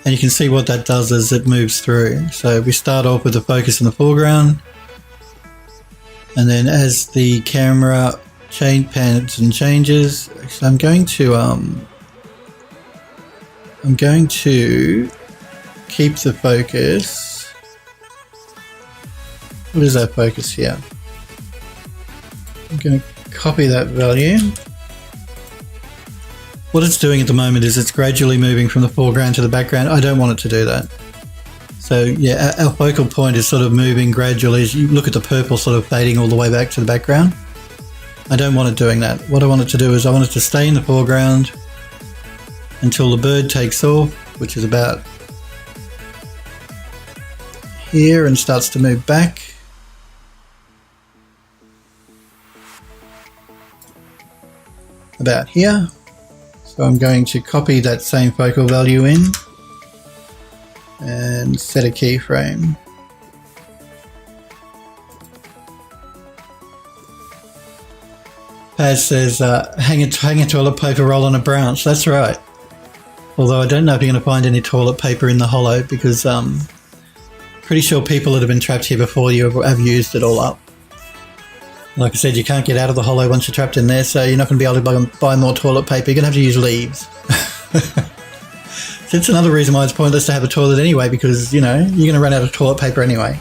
And you can see what that does as it moves through. So we start off with the focus in the foreground. And then as the camera pans and changes, so I'm going to keep the focus. What is our focus here? I'm going to copy that value. What it's doing at the moment is it's gradually moving from the foreground to the background. I don't want it to do that. So yeah, our focal point is sort of moving gradually as you look at the purple sort of fading all the way back to the background. I don't want it doing that. What I want it to do is I want it to stay in the foreground until the bird takes off, which is about here, and starts to move back. About here. So I'm going to copy that same focal value in and set a keyframe. Paz says, hang a toilet paper roll on a branch. That's right. Although I don't know if you're going to find any toilet paper in the hollow, because pretty sure people that have been trapped here before you have used it all up. Like I said, you can't get out of the hollow once you're trapped in there, so you're not going to be able to buy more toilet paper. You're going to have to use leaves. So it's another reason why it's pointless to have a toilet anyway, because, you know, you're going to run out of toilet paper anyway.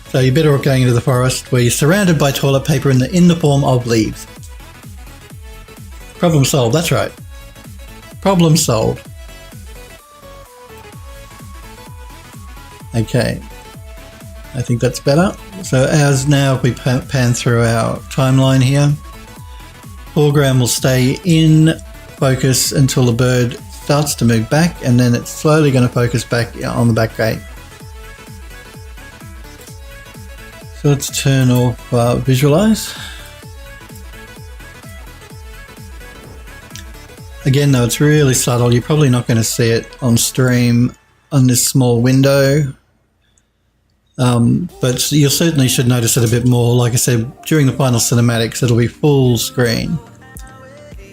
So you're better off going into the forest where you're surrounded by toilet paper in the form of leaves. Problem solved, that's right. Problem solved. Okay. I think that's better. So as now, if we pan through our timeline here, foreground will stay in focus until the bird starts to move back, and then it's slowly going to focus back on the back gate. So let's turn off visualize. Again though, it's really subtle. You're probably not going to see it on stream on this small window. But you certainly should notice it a bit more. Like I said, during the final cinematics, it'll be full screen.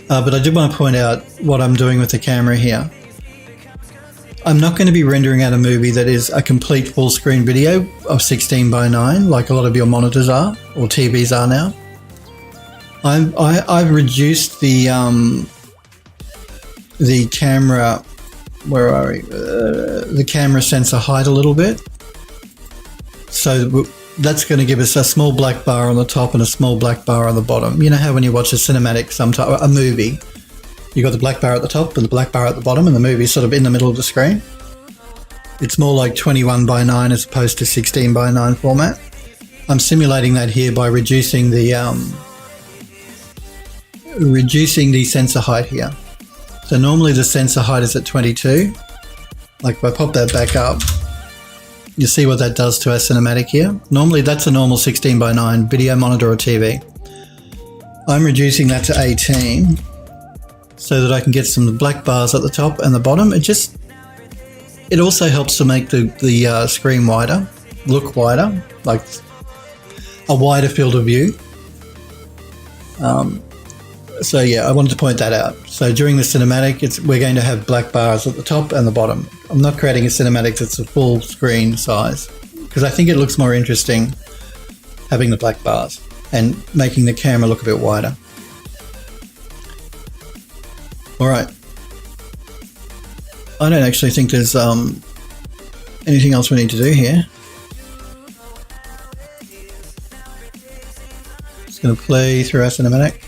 But I did want to point out what I'm doing with the camera here. I'm not going to be rendering out a movie that is a complete full screen video of 16:9 like a lot of your monitors are, or TVs are now. I've reduced the camera, where are we? The camera sensor height a little bit. So that's going to give us a small black bar on the top and a small black bar on the bottom. You know how when you watch a cinematic, a movie, you got the black bar at the top and the black bar at the bottom, and the movie's sort of in the middle of the screen. It's more like 21:9 as opposed to 16:9 format. I'm simulating that here by reducing the sensor height here. So normally the sensor height is at 22. Like if I pop that back up, you see what that does to our cinematic here. Normally that's a normal 16:9 video monitor or TV. I'm reducing that to 18 so that I can get some black bars at the top and the bottom. It also helps to make the screen wider, look wider, like a wider field of view. So yeah, I wanted to point that out. So during the cinematic, we're going to have black bars at the top and the bottom. I'm not creating a cinematic that's a full screen size, because I think it looks more interesting having the black bars and making the camera look a bit wider. All right. I don't actually think there's anything else we need to do here. Just going to play through our cinematic.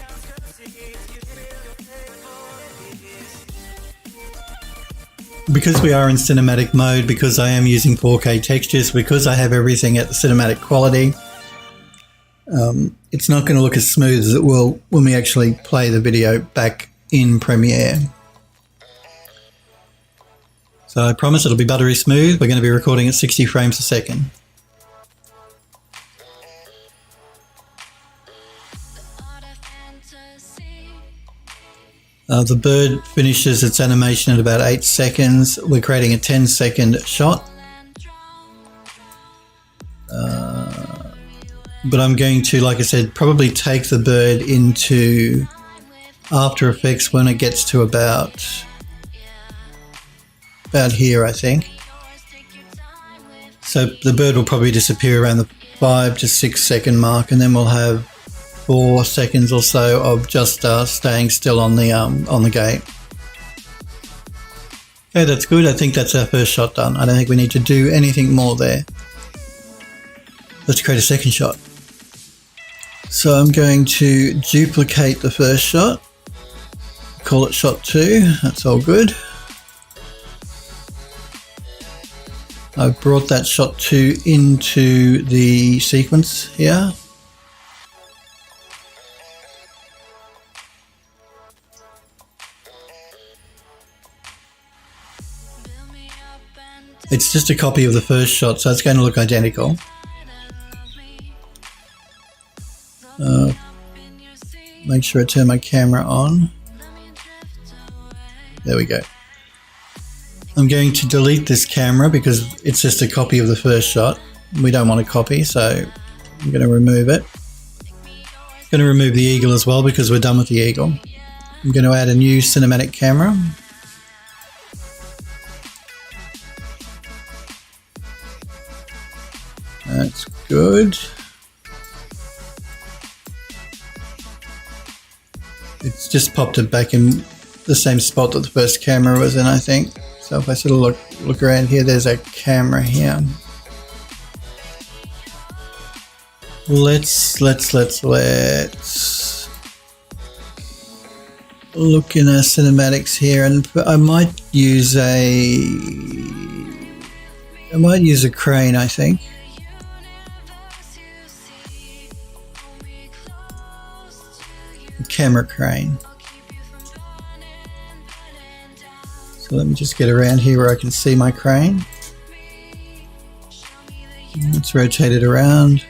Because we are in cinematic mode, because I am using 4K textures, because I have everything at the cinematic quality, it's not going to look as smooth as it will when we actually play the video back in Premiere. So I promise it'll be buttery smooth. We're going to be recording at 60 frames a second. The bird finishes its animation at about 8 seconds. We're creating a 10-second shot. But I'm going to, like I said, probably take the bird into After Effects when it gets to about here, I think. So the bird will probably disappear around the 5 to 6 second mark, and then we'll have 4 seconds or so of just staying still on the gate. Okay, that's good. I think that's our first shot done. I don't think we need to do anything more there. Let's create a second shot. So I'm going to duplicate the first shot, call it shot 2. That's all good. I've brought that shot 2 into the sequence here. It's just a copy of the first shot, so it's going to look identical. Make sure I turn my camera on. There we go. I'm going to delete this camera because it's just a copy of the first shot. We don't want to copy, so I'm going to remove it. I'm going to remove the eagle as well because we're done with the eagle. I'm going to add a new cinematic camera. That's good. It's just popped it back in the same spot that the first camera was in, I think. So if I sort of look around here, there's a camera here. Let's look in our cinematics here, and I might use a crane, I think. A camera crane. So let me just get around here where I can see my crane. Let's rotate it around.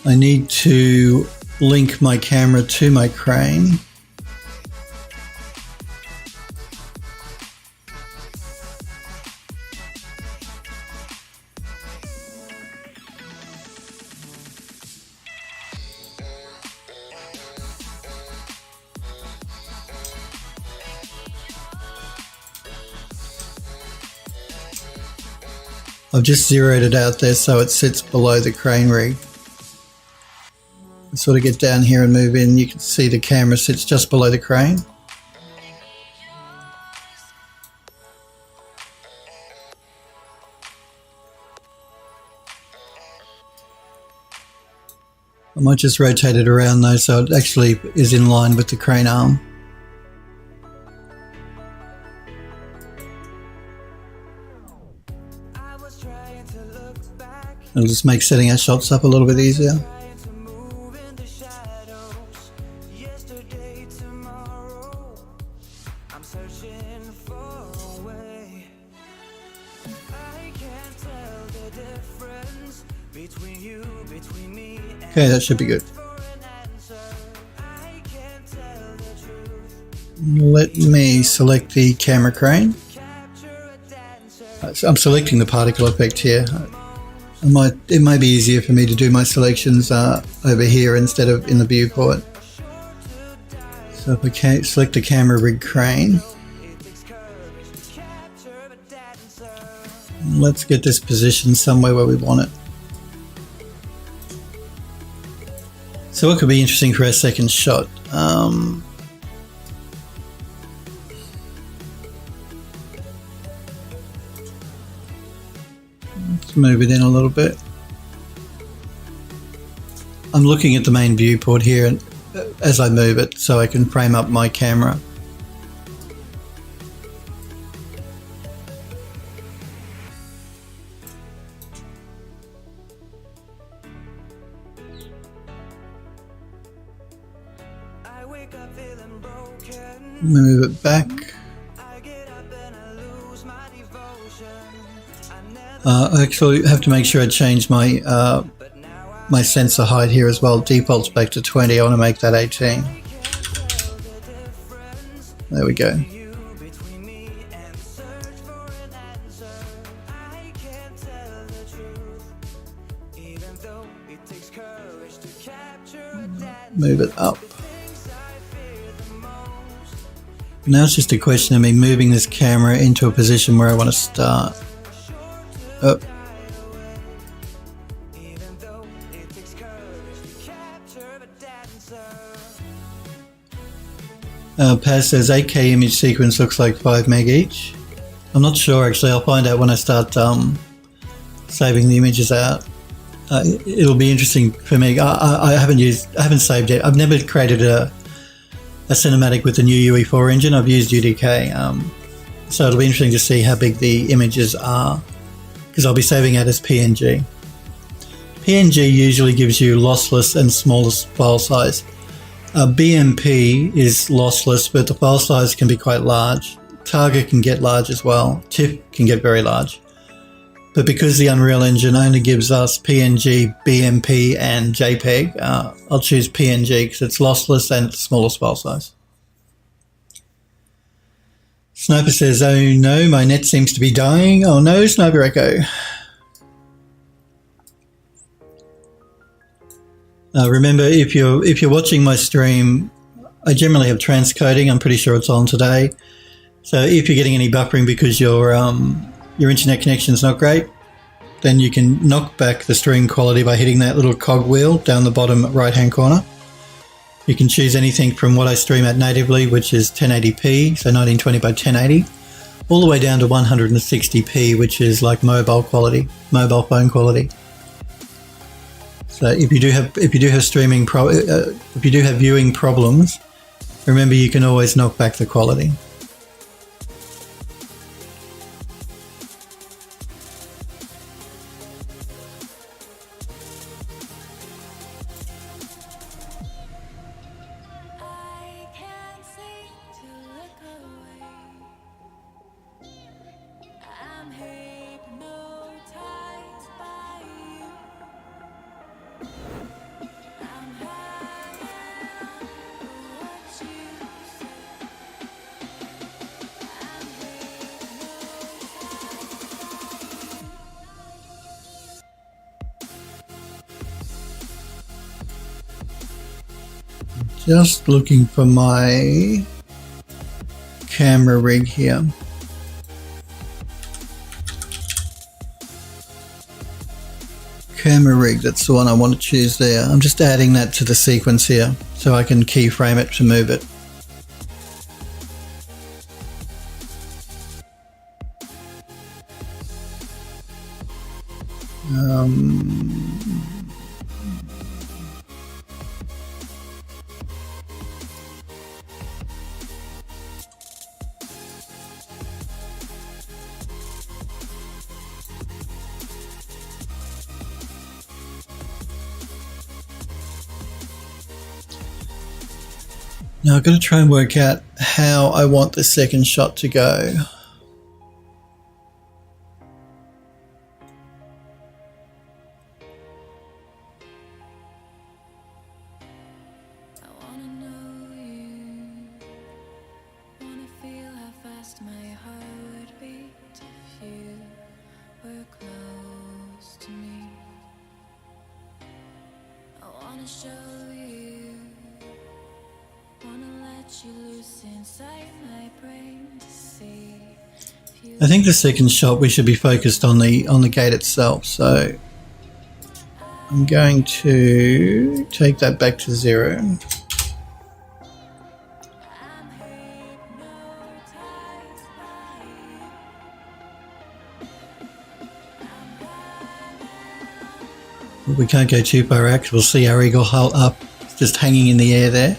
I need to link my camera to my crane. I've just zeroed it out there so it sits below the crane rig. Sort of get down here and move in, you can see the camera sits just below the crane. I might just rotate it around though so it actually is in line with the crane arm. It'll just make setting our shots up a little bit easier. Okay, that should be good. Let me select the camera crane. I'm selecting the particle effect here. It might be easier for me to do my selections over here instead of in the viewport. So if I select the camera rig crane, let's get this positioned somewhere where we want it. So what could be interesting for our second shot? Let's move it in a little bit. I'm looking at the main viewport here and as I move it so I can frame up my camera. Move it back. Actually, I have to make sure I change my my sensor height here as well. Defaults back to 20. I want to make that 18. There we go. Move it up. Now it's just a question of me moving this camera into a position where I want to start. Oh. Paz says 8K image sequence looks like 5 meg each. I'm not sure actually. I'll find out when I start saving the images out. It'll be interesting for me. I haven't saved it. I've never created a cinematic with the new UE4 engine. I've used UDK, so it'll be interesting to see how big the images are, because I'll be saving it as PNG. PNG usually gives you lossless and smallest file size. BMP is lossless, but the file size can be quite large. Target can get large as well. TIFF can get very large. But because the Unreal Engine only gives us PNG, BMP and JPEG, I'll choose PNG because it's lossless and it's the smallest file size. Sniper says, oh no, my net seems to be dying. Oh no, Sniper Echo. Remember, if you're watching my stream, I generally have transcoding. I'm pretty sure it's on today. So if you're getting any buffering because your internet connection is not great, then you can knock back the stream quality by hitting that little cog wheel down the bottom right hand corner. You can choose anything from what I stream at natively, which is 1080p, so 1920 by 1080, all the way down to 160p, which is like mobile phone quality. So if you do have viewing problems, remember you can always knock back the quality. Just looking for my camera rig here. Camera rig, that's the one I want to choose there. I'm just adding that to the sequence here so I can keyframe it to move it. Now I've got to try and work out how I want the second shot to go. I think the second shot we should be focused on the gate itself, so I'm going to take that back to 0. We can't go too far out because we'll see our eagle up just hanging in the air there,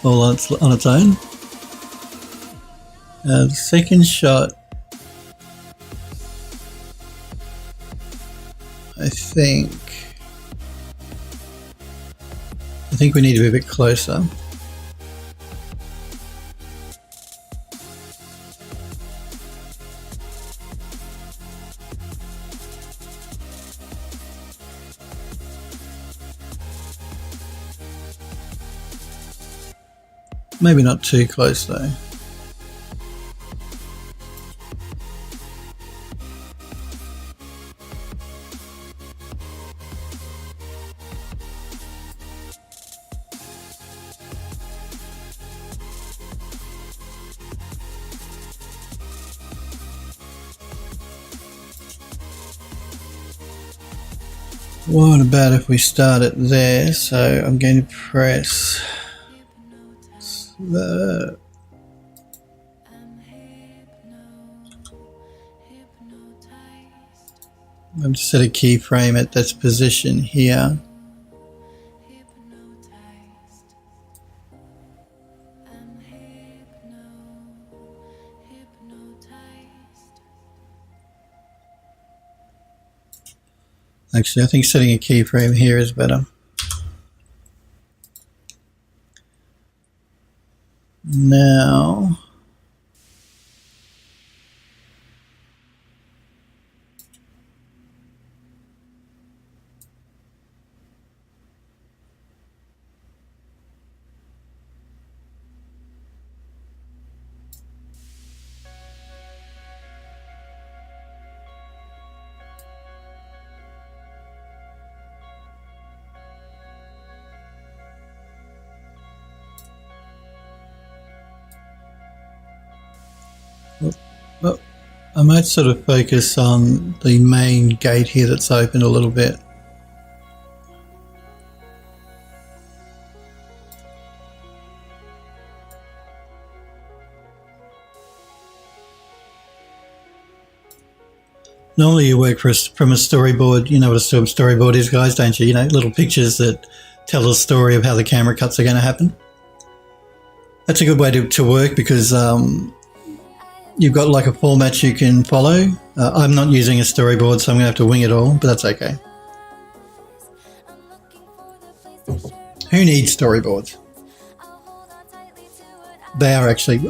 all on its own. The second shot, I think we need to be a bit closer. Maybe not too close though. What about if we start it there? So I'm going to press the I'm going to set a keyframe at this position here. Actually, I think setting a keyframe here is better. Now, well, I might sort of focus on the main gate here that's open a little bit. Normally you work from a storyboard. You know what a storyboard is, guys, don't you? You know, little pictures that tell a story of how the camera cuts are going to happen. That's a good way to work because you've got like a format you can follow. I'm not using a storyboard, so I'm going to have to wing it all, but that's okay. Who needs storyboards? They are actually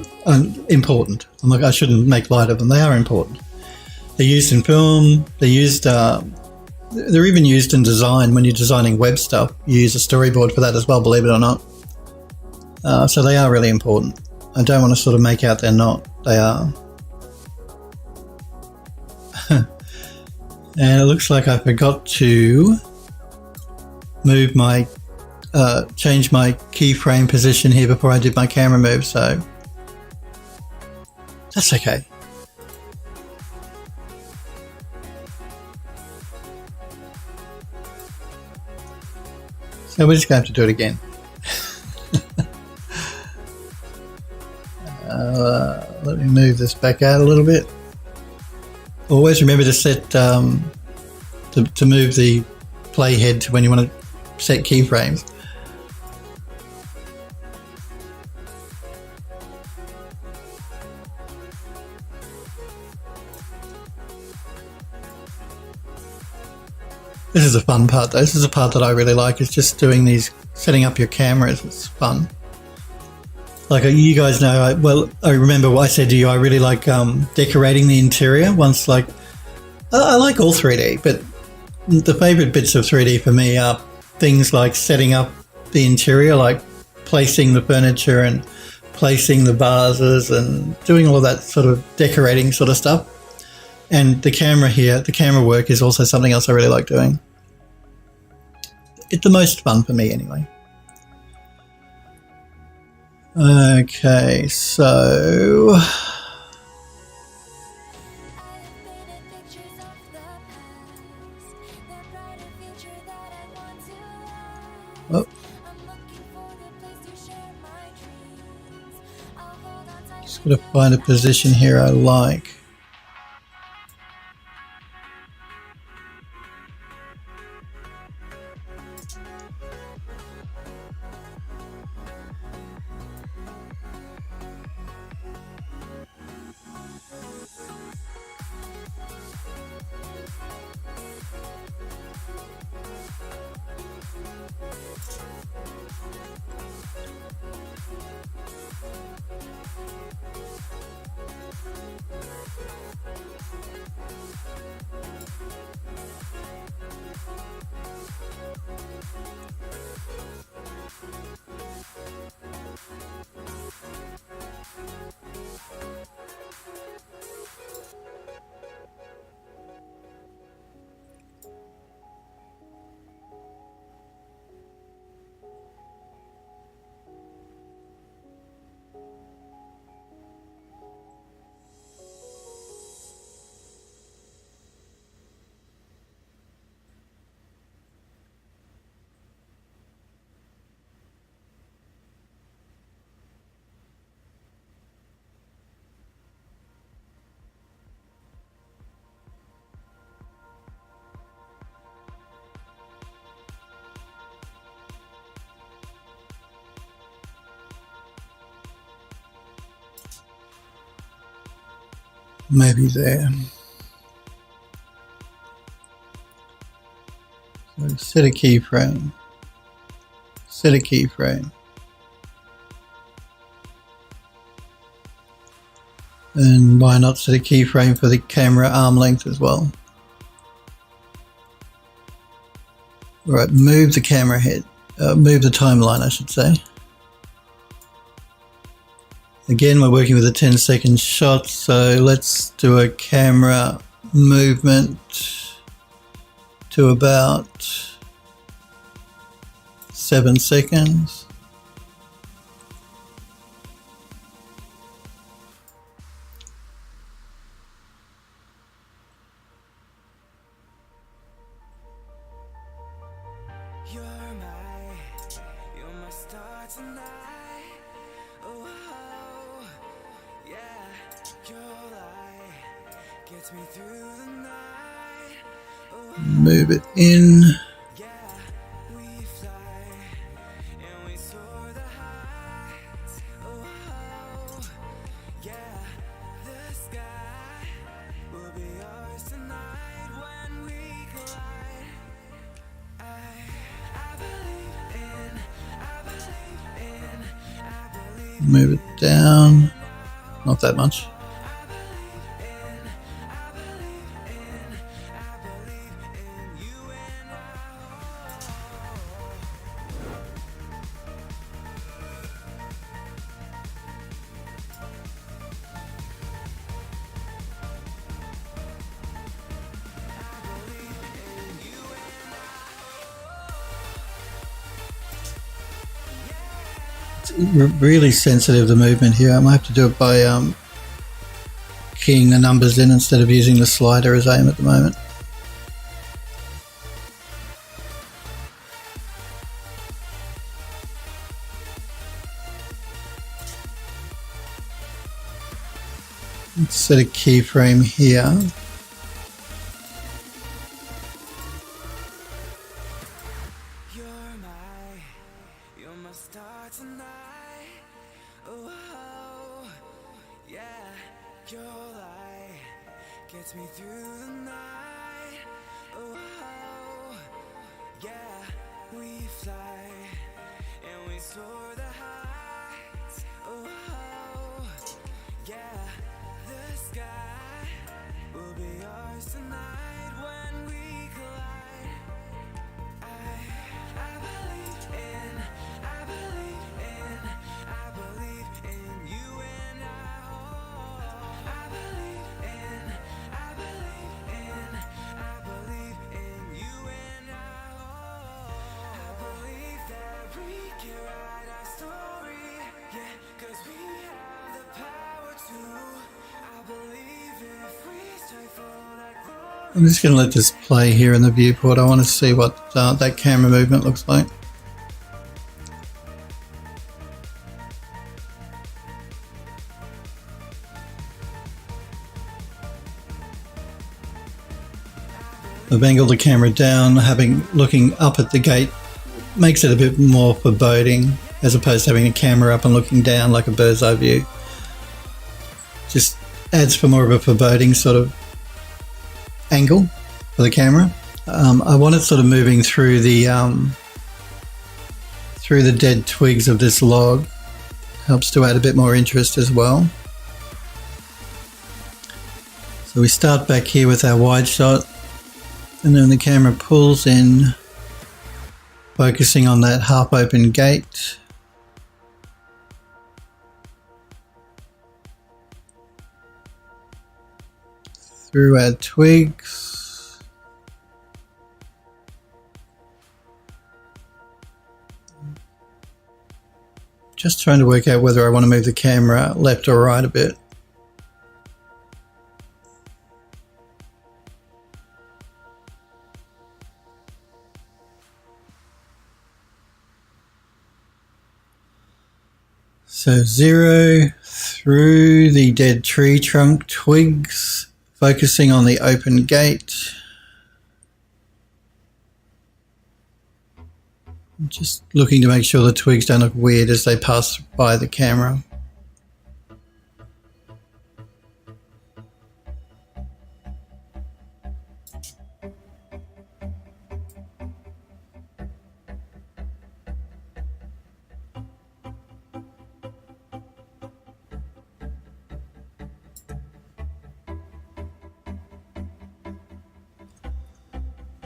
important. I shouldn't make light of them. They are important. They're used in film. They're even used in design. When you're designing web stuff, you use a storyboard for that as well, believe it or not. So they are really important. I don't want to sort of make out they're not. They are. And it looks like I forgot to move my, change my keyframe position here before I did my camera move, so that's okay. So we're just going to have to do it again. Let me move this back out a little bit. Always remember to set to move the playhead to when you want to set keyframes. This is a fun part though. This is a part that I really like. It's just doing these, setting up your cameras. It's fun. Like you guys know, I remember what I said to you. I really like decorating the interior. Once, like, I like all 3D, but the favourite bits of 3D for me are things like setting up the interior, like placing the furniture and placing the vases and doing all of that sort of decorating sort of stuff. And the camera here, the camera work is also something else I really like doing. It's the most fun for me anyway. Okay, so oh. Just gotta find a position here I like. maybe there. So set a keyframe. Set a keyframe. And why not set a keyframe for the camera arm length as well? Right, move the camera head. Move the timeline, I should say. Again, we're working with a 10-second shot, so let's do a camera movement to about 7 seconds. You're my star tonight. Oh, yeah. Your light gets me through the night. Move it in. Yeah, we fly and we soar the heights. Oh, yeah. The sky will be ours tonight when we collide. Move it down. Not that much. Really sensitive, the movement here. I might have to do it by keying the numbers in instead of using the slider as aim at the moment. Let's set a keyframe here. You're my star tonight. Oh, yeah. Your light gets me through the night. Oh, yeah. We fly and we soar the heights. Oh, yeah. The sky will be ours tonight when we collide. I believe in you and I believe in you and I believe that we can write our story, yeah, 'cause we have the power to. I believe if we strive for that glory. I'm just going to let this play here in the viewport. I want to see what that camera movement looks like. I've angled the camera down, looking up at the gate makes it a bit more foreboding as opposed to having a camera up and looking down like a bird's eye view. Just adds for more of a foreboding sort of angle for the camera. I want it sort of moving through the dead twigs of this log. Helps to add a bit more interest as well. So we start back here with our wide shot, and then the camera pulls in, focusing on that half open gate. Through our twigs. Just trying to work out whether I want to move the camera left or right a bit. So 0 through the dead tree trunk twigs, focusing on the open gate. Just looking to make sure the twigs don't look weird as they pass by the camera.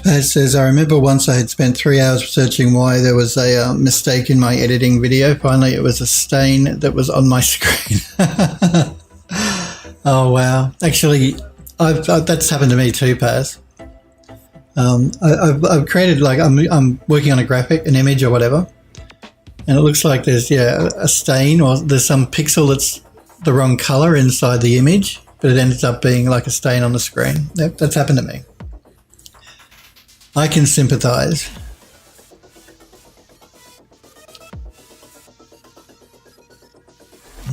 Paz says, I remember once I had spent 3 hours researching why there was a mistake in my editing video. Finally, it was a stain that was on my screen. Oh, wow. Actually, that's happened to me too, Paz. I've created, like, I'm working on a graphic, an image or whatever, and it looks like there's, a stain, or there's some pixel that's the wrong color inside the image, but it ends up being like a stain on the screen. That's happened to me. I can sympathize.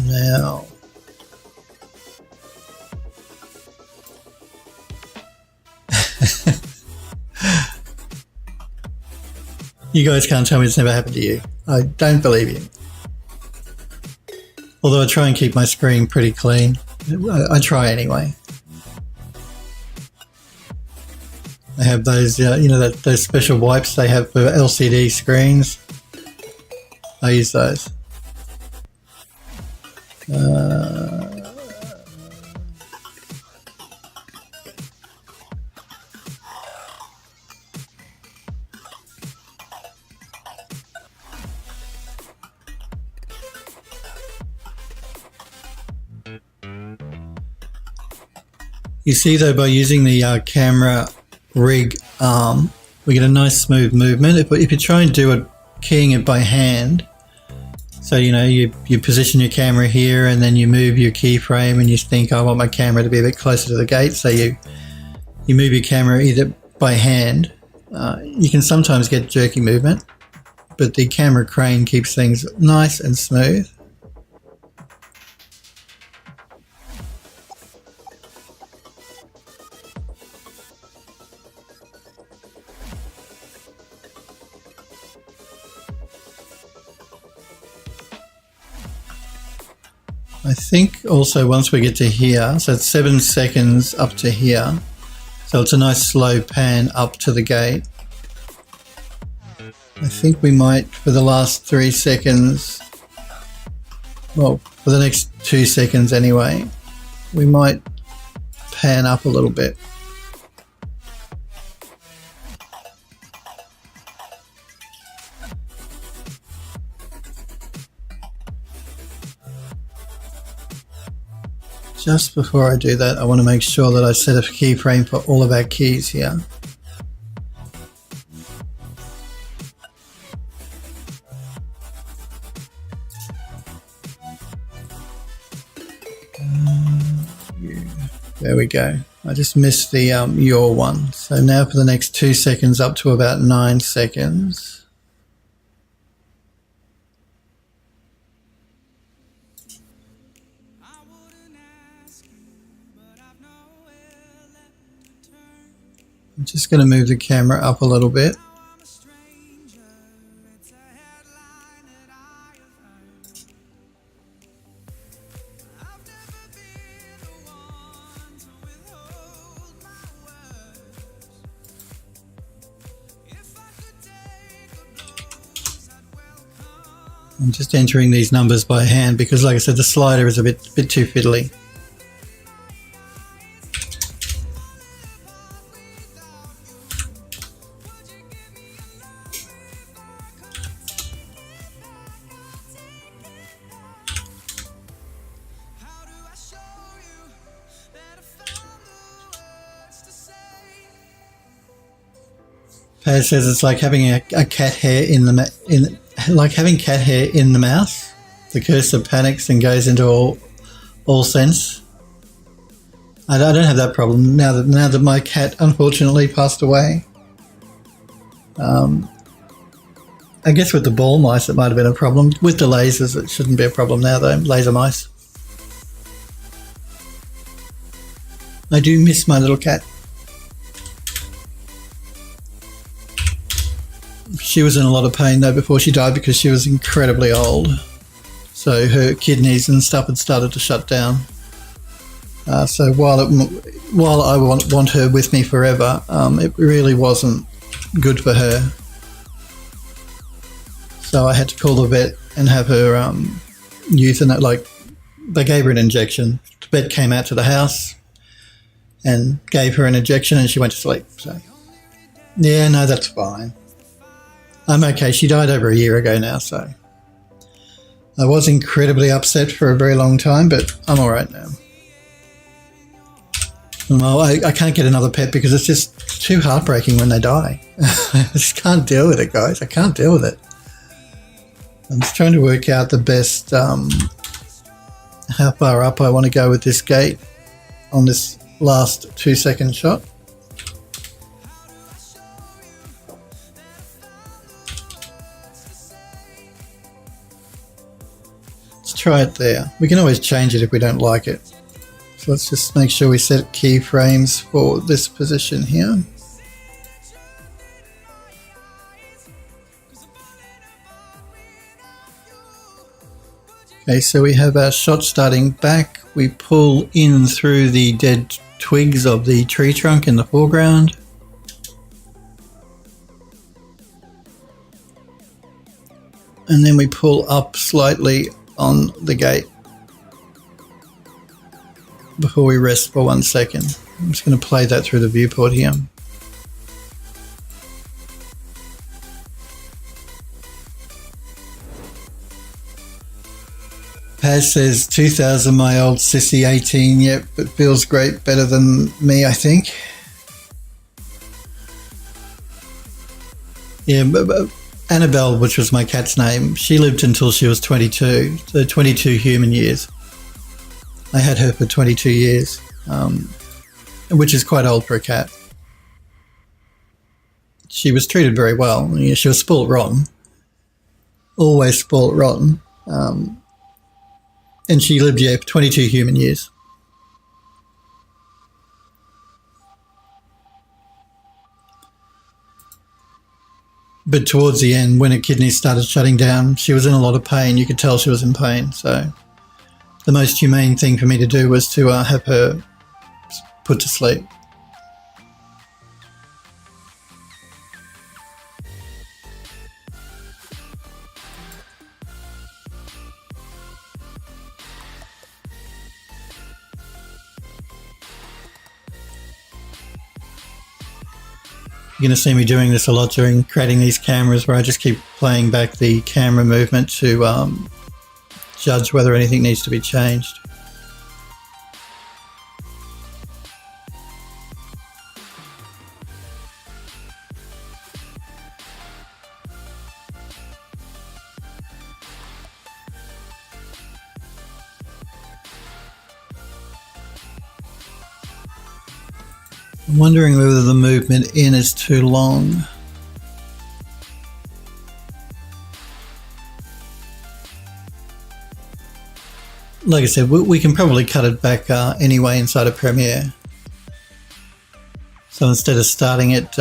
Now, you guys can't tell me it's never happened to you. I don't believe you. Although I try and keep my screen pretty clean. I try anyway. I have those, those special wipes they have for LCD screens. I use those. You see, though, by using the camera rig arm, we get a nice smooth movement. If you try and do it, keying it by hand, so you position your camera here and then you move your keyframe and you think, I want my camera to be a bit closer to the gate, so you move your camera either by hand. You can sometimes get jerky movement, but the camera crane keeps things nice and smooth. I think also once we get to here, so it's 7 seconds up to here, so it's a nice slow pan up to the gate. I think we might, for the last 3 seconds, well, for the next 2 seconds anyway, we might pan up a little bit. Just before I do that, I want to make sure that I set a keyframe for all of our keys here. There we go. I just missed the your one. So now for the next 2 seconds up to about 9 seconds. I'm just going to move the camera up a little bit. I'm just entering these numbers by hand because, like I said, the slider is a bit too fiddly. Paz says it's like having a cat hair like having cat hair in the mouse. The cursor panics and goes into all sense. I don't have that problem now that my cat unfortunately passed away. I guess with the ball mice it might have been a problem. With the lasers it shouldn't be a problem now though, laser mice. I do miss my little cat. She was in a lot of pain though before she died because she was incredibly old. So her kidneys and stuff had started to shut down. So while I want her with me forever, it really wasn't good for her. So I had to call the vet and have her euthanasia. Like they gave her an injection. The vet came out to the house and gave her an injection, and she went to sleep. So Yeah, no, that's fine. I'm okay. She died over a year ago now, so I was incredibly upset for a very long time, but I'm all right now. Well, I can't get another pet because it's just too heartbreaking when they die. I just can't deal with it, guys. I can't deal with it. I'm just trying to work out the best, how far up I want to go with this gate on this last 2-second shot. Let's try it there. We can always change it if we don't like it. So let's just make sure we set keyframes for this position here. Okay, so we have our shot starting back. We pull in through the dead twigs of the tree trunk in the foreground. And then we pull up slightly on the gate before we rest for 1 second. I'm just going to play that through the viewport here. Paz says 2000, my old sissy 18. Yep, it feels great, better than me, I think. Yeah, but Annabelle, which was my cat's name, she lived until she was 22, so 22 human years. I had her for 22 years, which is quite old for a cat. She was treated very well. She was spoilt rotten, always spoilt rotten. And she lived, yeah, for 22 human years. But towards the end, when her kidneys started shutting down, she was in a lot of pain. You could tell she was in pain. So the most humane thing for me to do was to have her put to sleep. You're going to see me doing this a lot during creating these cameras, where I just keep playing back the camera movement to judge whether anything needs to be changed. I'm wondering whether the movement in is too long. Like I said, we can probably cut it back anyway inside of Premiere. So instead of starting it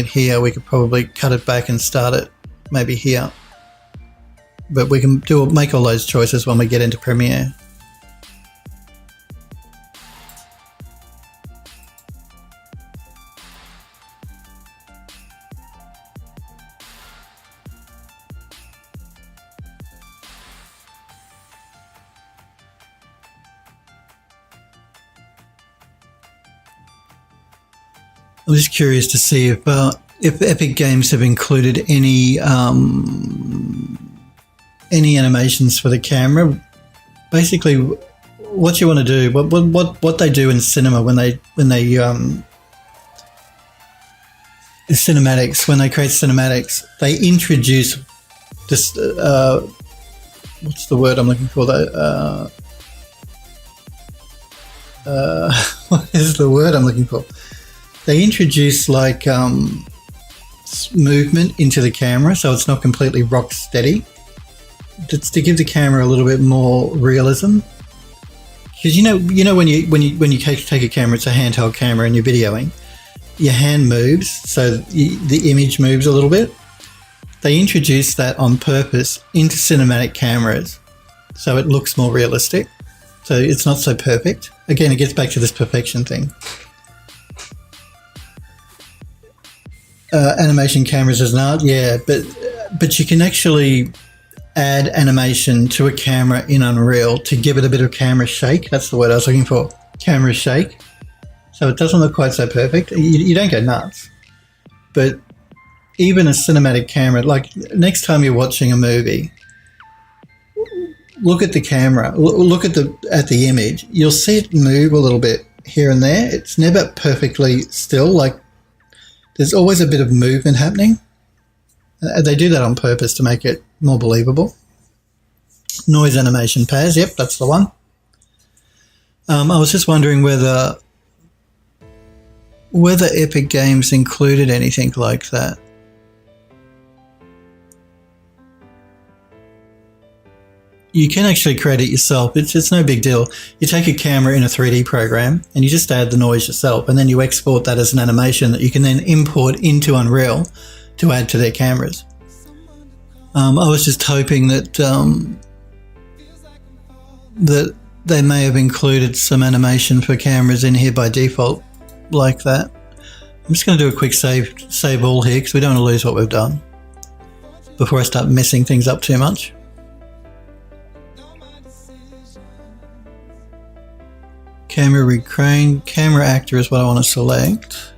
here, we could probably cut it back and start it maybe here. But we can make all those choices when we get into Premiere. I'm just curious to see if Epic Games have included any animations for the camera. Basically, what you want to do, what they do in cinema when they cinematics, when they create cinematics, they introduce this. What's the word I'm looking for? Though, what is the word I'm looking for? They introduce like movement into the camera, so it's not completely rock steady. It's to give the camera a little bit more realism. Because you know when you take a camera, it's a handheld camera, and you're videoing, your hand moves, so the image moves a little bit. They introduce that on purpose into cinematic cameras, so it looks more realistic. So it's not so perfect. Again, it gets back to this perfection thing. Animation cameras as an art, yeah, but you can actually add animation to a camera in Unreal to give it a bit of camera shake. That's the word I was looking for, camera shake. So it doesn't look quite so perfect. You don't go nuts. But even a cinematic camera, like next time you're watching a movie, look at the camera, look at the image. You'll see it move a little bit here and there. It's never perfectly still. Like there's always a bit of movement happening. They do that on purpose to make it more believable. Noise animation pairs, yep, that's the one. I was just wondering whether Epic Games included anything like that. You can actually create it yourself. It's no big deal. You take a camera in a 3D program and you just add the noise yourself, and then you export that as an animation that you can then import into Unreal to add to their cameras. I was just hoping that that they may have included some animation for cameras in here by default like that. I'm just going to do a quick save all here because we don't want to lose what we've done before I start messing things up too much. Camera recrane, camera actor is what I want to select.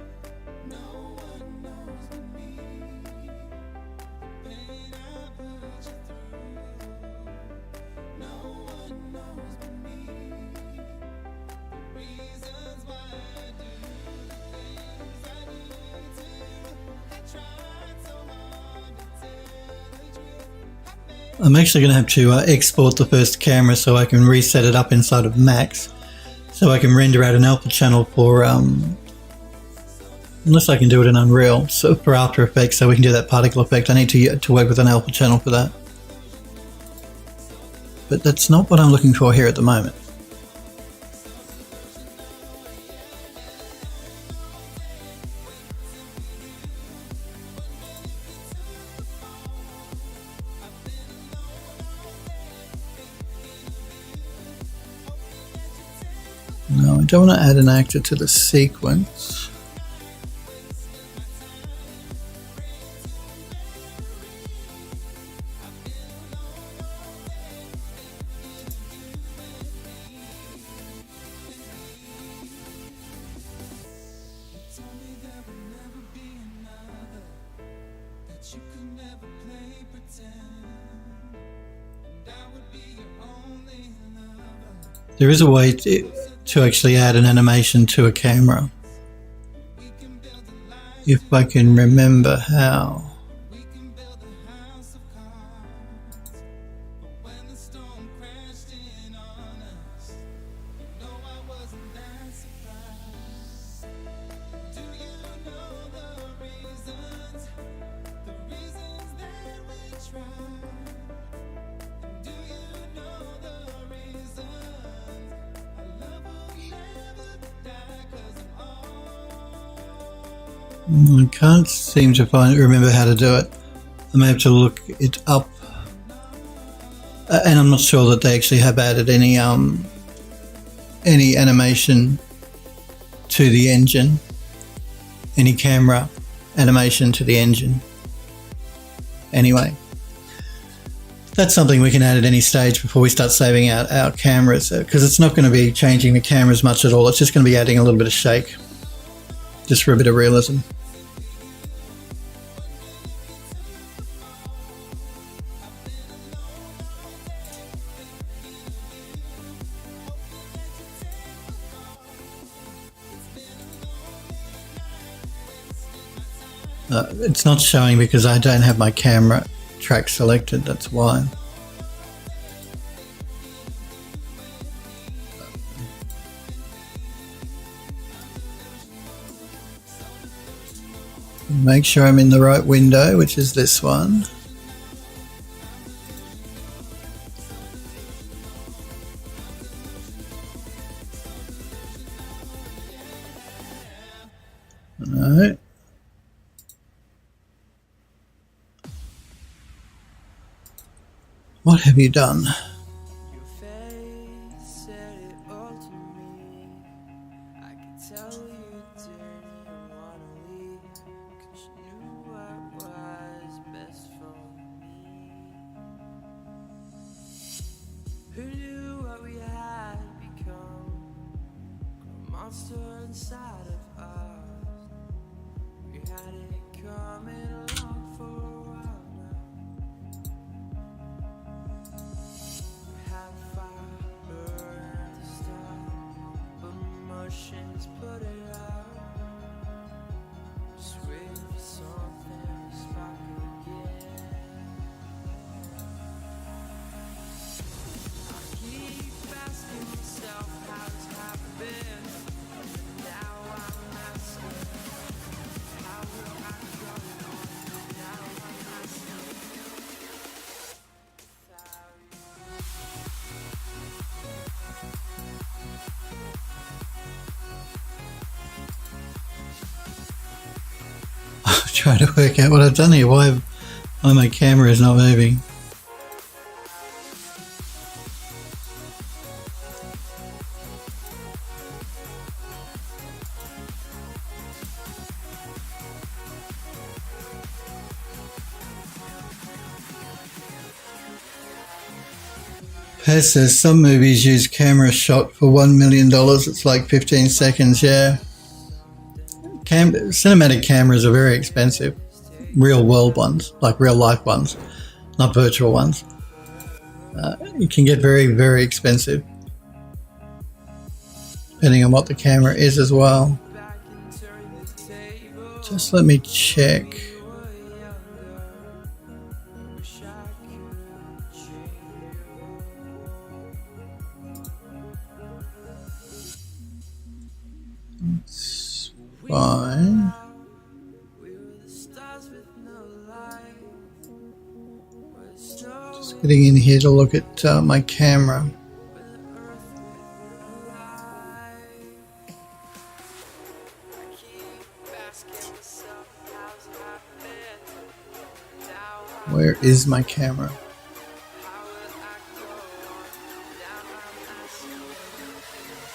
I'm actually going to have to export the first camera so I can reset it up inside of Max, so I can render out an alpha channel for, unless I can do it in Unreal, so for After Effects, so we can do that particle effect. I need to work with an alpha channel for that. But that's not what I'm looking for here at the moment. No, I don't want to add an actor to the sequence. There is a way to actually add an animation to a camera, if I can remember how. I can't seem to remember how to do it. I may have to look it up, and I'm not sure that they actually have added any animation to the engine, any camera animation to the engine. Anyway, that's something we can add at any stage before we start saving out our cameras, because it's not going to be changing the cameras much at all. It's just going to be adding a little bit of shake, just for a bit of realism. It's not showing because I don't have my camera track selected, that's why. Make sure I'm in the right window, which is this one. No. What have you done? Your face said it all to me. I could tell you didn't want to leave, 'cause you knew what was best for me. Who knew what we had become? Grown monsters one side of us. We had it coming along for a while now. We had fire burn at the start, but emotions put it out. Just waiting for something to spark again. I keep asking myself how it's happened. Now I'm asking, how will I go on? Now I'm asking, without you. I'm trying to work out what I've done here. Why my camera is not moving. Pez says some movies use camera shot for $1 million. It's like 15 seconds. Yeah. Cinematic cameras are very expensive. Real world ones, like real life ones, not virtual ones. It can get very, very expensive, depending on what the camera is as well. Just let me check. It's fine. Just getting in here to look at my camera. Where is my camera?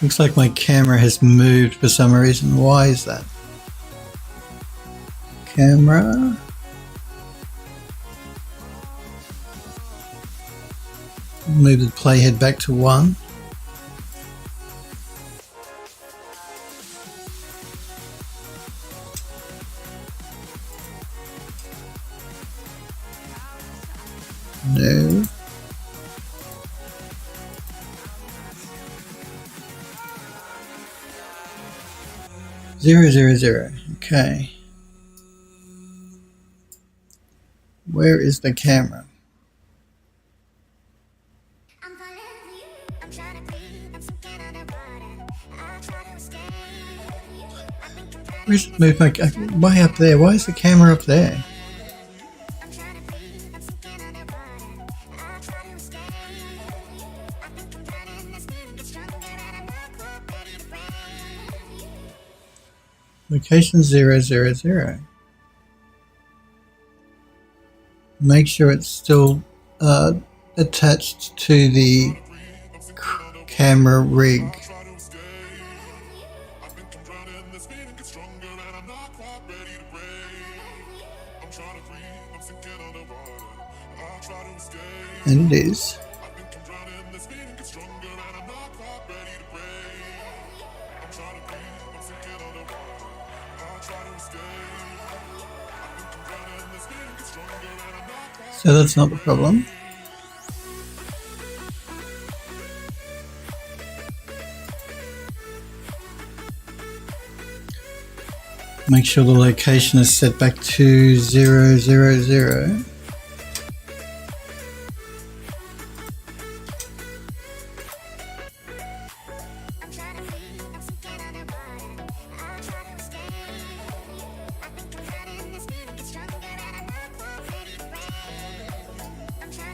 Looks like my camera has moved for some reason. Why is that? Camera. Move the playhead back to 1. No. Zero, zero, zero. Okay. Where is the camera? Where's it moved way up there? Why is the camera up there? Location 000. Make sure it's still attached to the camera rig. And it is. So that's not the problem. Make sure the location is set back to 000.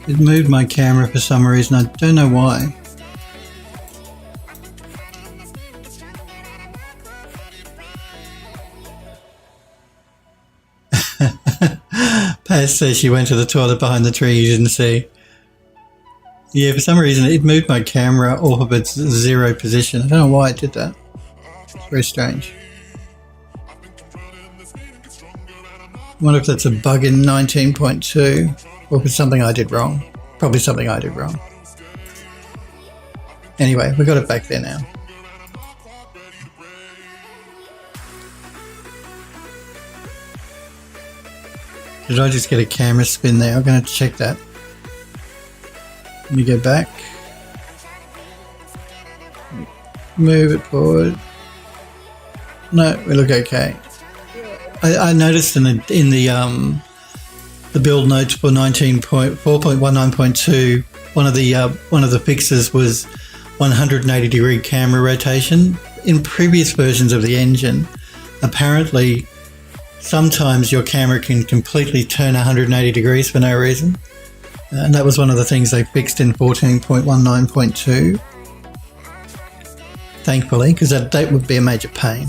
It moved my camera for some reason. I don't know why. Paz says she went to the toilet behind the tree you didn't see. Yeah, for some reason it moved my camera off of its 0 position. I don't know why it did that. It's very strange. I wonder if that's a bug in 19.2 or if it's something I did wrong. Probably something I did wrong. Anyway, we got it back there now. Did I just get a camera spin there? I'm going to check that. Let me go back. Move it forward. No, we look okay. I noticed in the build notes for 4.19.2, one of the fixes was 180-degree camera rotation. In previous versions of the engine, apparently sometimes your camera can completely turn 180 degrees for no reason. And that was one of the things they fixed in 14.19.2. Thankfully, because that would be a major pain.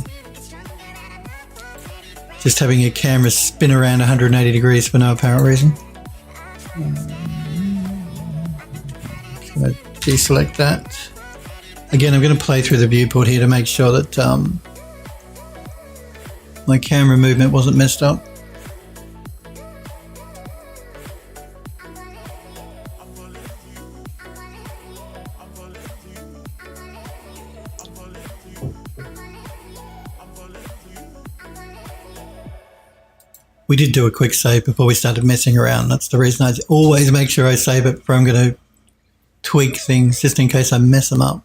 Just having your camera spin around 180 degrees for no apparent reason. Can I deselect that? Again, I'm going to play through the viewport here to make sure that my camera movement wasn't messed up. We did do a quick save before we started messing around. That's the reason I always make sure I save it before I'm going to tweak things, just in case I mess them up.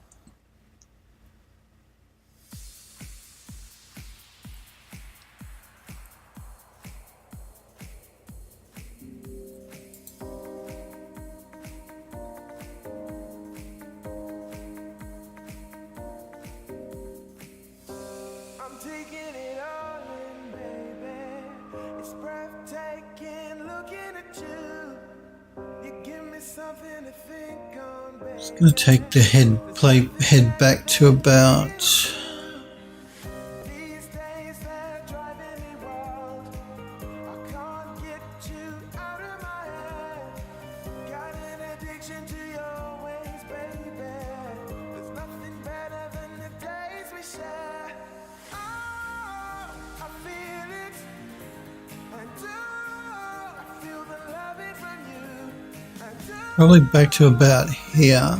I'm taking it all in, baby. It's breathtaking looking at you. You give me something to think on, baby. Just going to take the head back to about. These days they're driving me wild. I can't get you out of my head. Got an addiction to your ways, baby. There's nothing better than the days we share. Oh, I feel it. And oh, I feel the loving from you. And oh, Probably back to about here.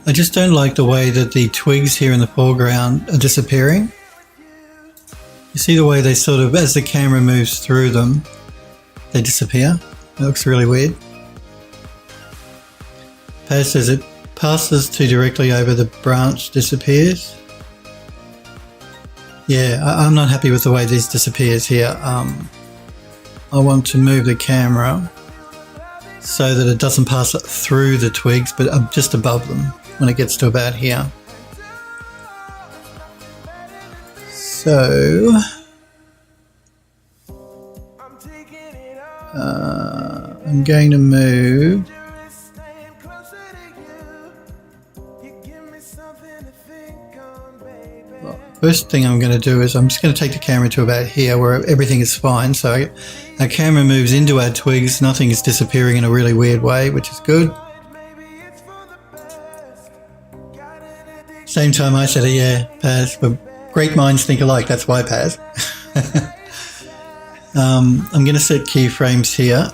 I just don't like the way that the twigs here in the foreground are disappearing. You see the way they sort of, as the camera moves through them, they disappear. It looks really weird. Paz says it passes too directly over the branch, disappears. Yeah, I'm not happy with the way this disappears here. I want to move the camera so that it doesn't pass through the twigs, but just above them when it gets to about here. So I'm taking it all. I'm going to move. Staying closer to you. You give me something to think on, baby. First thing I'm going to do is I'm just going to take the camera to about here where everything is fine. So our camera moves into our twigs. Nothing is disappearing in a really weird way, which is good. Maybe it's for the best. Got an addiction. Same time I said, yeah, Paz, but great minds think alike. That's why, Paz. I'm going to set keyframes here.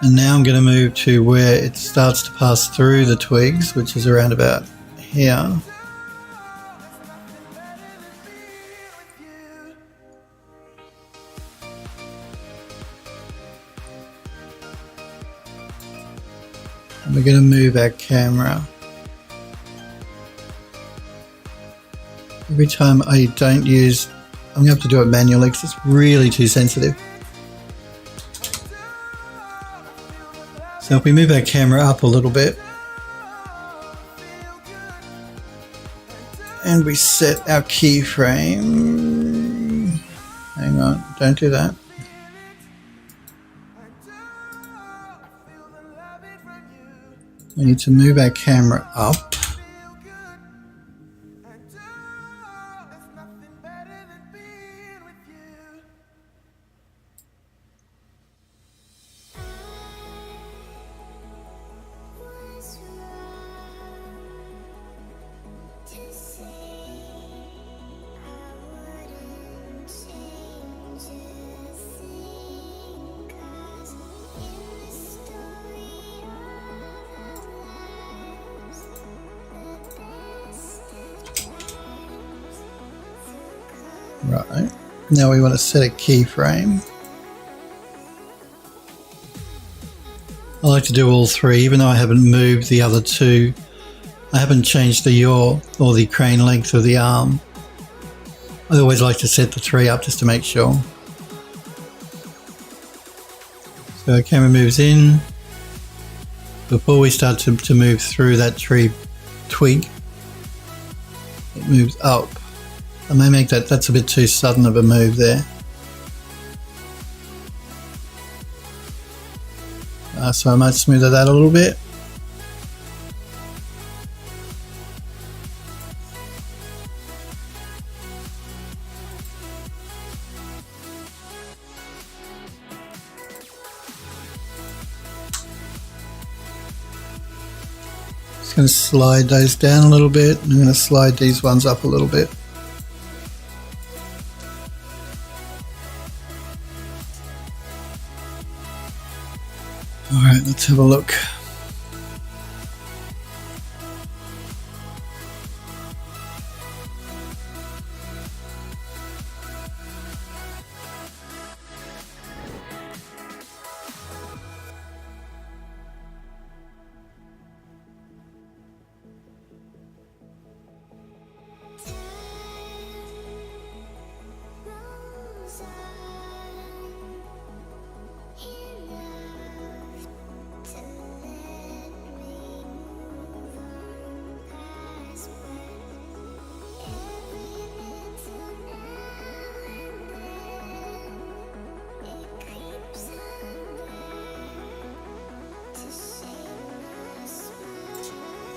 And now I'm going to move to where it starts to pass through the twigs, which is around about here. And we're going to move our camera. Every time I don't use, I'm going to have to do it manually because it's really too sensitive. So if we move our camera up a little bit and we set our keyframe, hang on, don't do that. We need to move our camera up. Right, Now we want to set a keyframe. I like to do all three, even though I haven't moved the other two. I haven't changed the yaw or the crane length of the arm. I always like to set the three up just to make sure. So our camera moves in. Before we start to move through that tree twig, it moves up. I may make that's a bit too sudden of a move there. So I might smooth that out a little bit. Just going to slide those down a little bit. I'm going to slide these ones up a little bit. All right, let's have a look.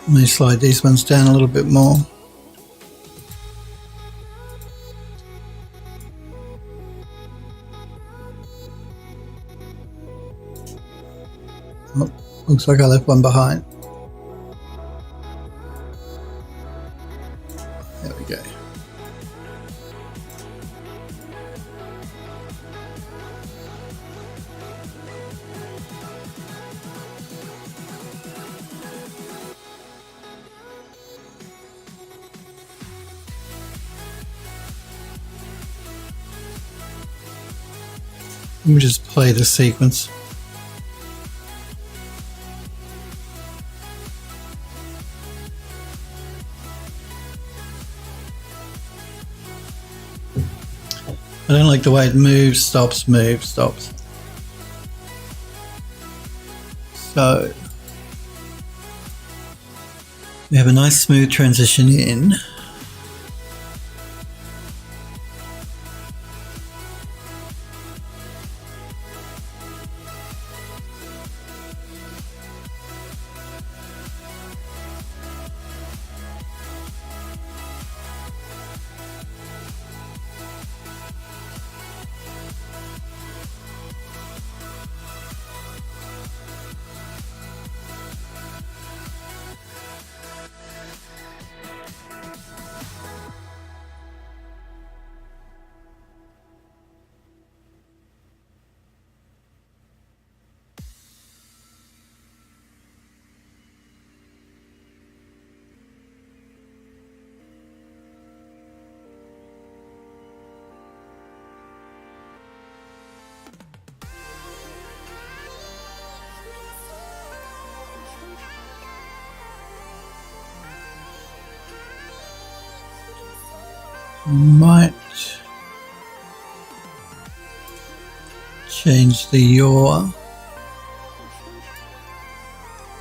Let me slide these ones down a little bit more. Oh, looks like I left one behind. There we go. Let me just play the sequence. I don't like the way it moves, stops, moves, stops. So we have a nice smooth transition in. Might change the yaw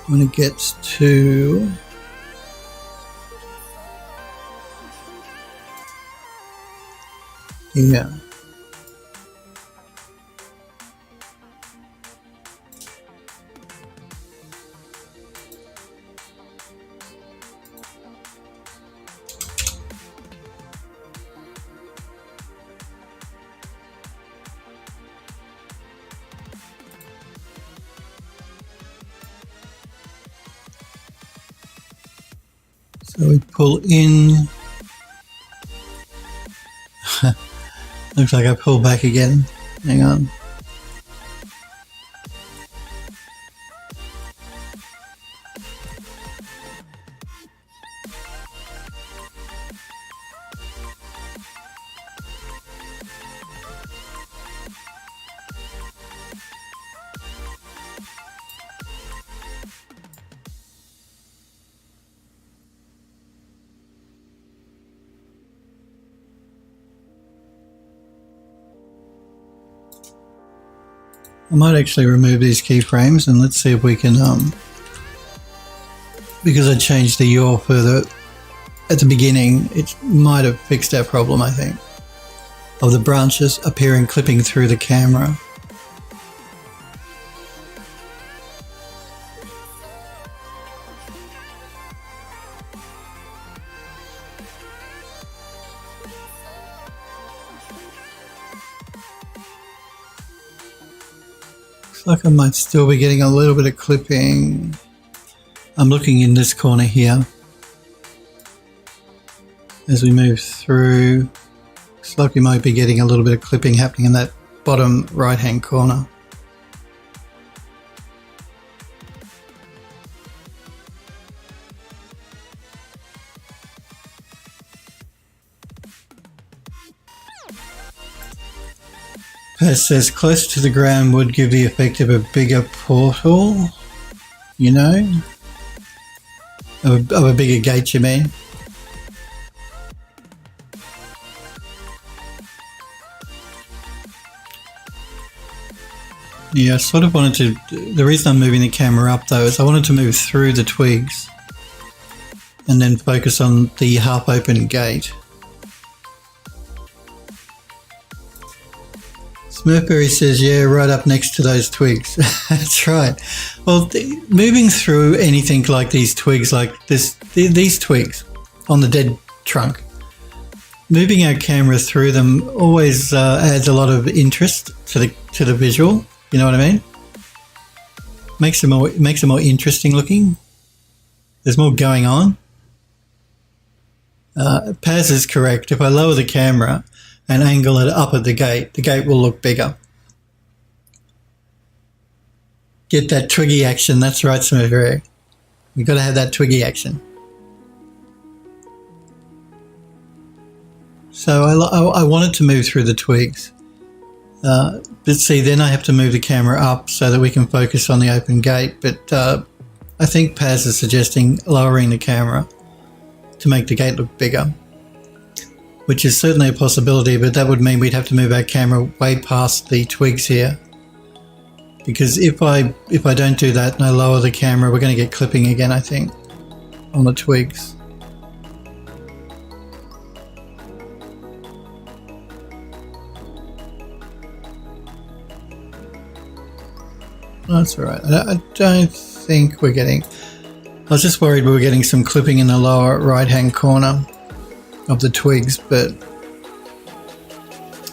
when it gets to here. So we pull in. Looks like I pull back again. Hang on. I might actually remove these keyframes and let's see if we can, because I changed the yaw further at the beginning, it might have fixed our problem, I think, of the branches appearing clipping through the camera. Looks like I might still be getting a little bit of clipping. I'm looking in this corner here as we move through. Looks like we might be getting a little bit of clipping happening in that bottom right hand corner. It says closer to the ground would give the effect of a bigger portal, you know, of a bigger gate, you mean? Yeah, I sort of wanted to, the reason I'm moving the camera up though is I wanted to move through the twigs and then focus on the half open gate. Smurfberry says, yeah, right up next to those twigs. That's right. Well, moving through anything like these twigs, like these twigs on the dead trunk, moving our camera through them always adds a lot of interest to the visual. You know what I mean? Makes it more interesting looking. There's more going on. Paz is correct. If I lower the camera and angle it up at the gate will look bigger. Get that twiggy action. That's right, Smurfberry. We've got to have that twiggy action. So I wanted to move through the twigs. But see, then I have to move the camera up so that we can focus on the open gate. But I think Paz is suggesting lowering the camera to make the gate look bigger, which is certainly a possibility, but that would mean we'd have to move our camera way past the twigs here. Because if I don't do that and I lower the camera, we're going to get clipping again, I think, on the twigs. That's all right. I don't think we're getting... I was just worried we were getting some clipping in the lower right-hand corner of the twigs, but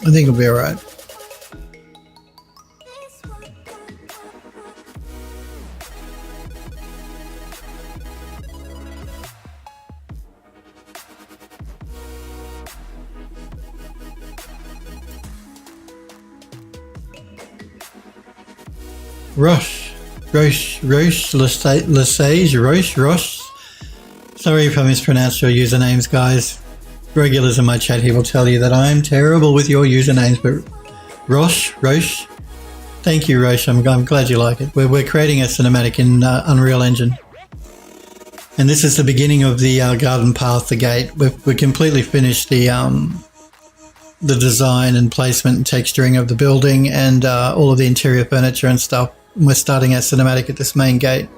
I think it'll be all right. Roche. Sorry if I mispronounced your usernames, guys. Regulars in my chat here will tell you that I'm terrible with your usernames, but Roche. Thank you, Roche. I'm glad you like it. We're creating a cinematic in Unreal Engine. And this is the beginning of the garden path, the gate. We've completely finished the design and placement and texturing of the building and all of the interior furniture and stuff. We're starting our cinematic at this main gate.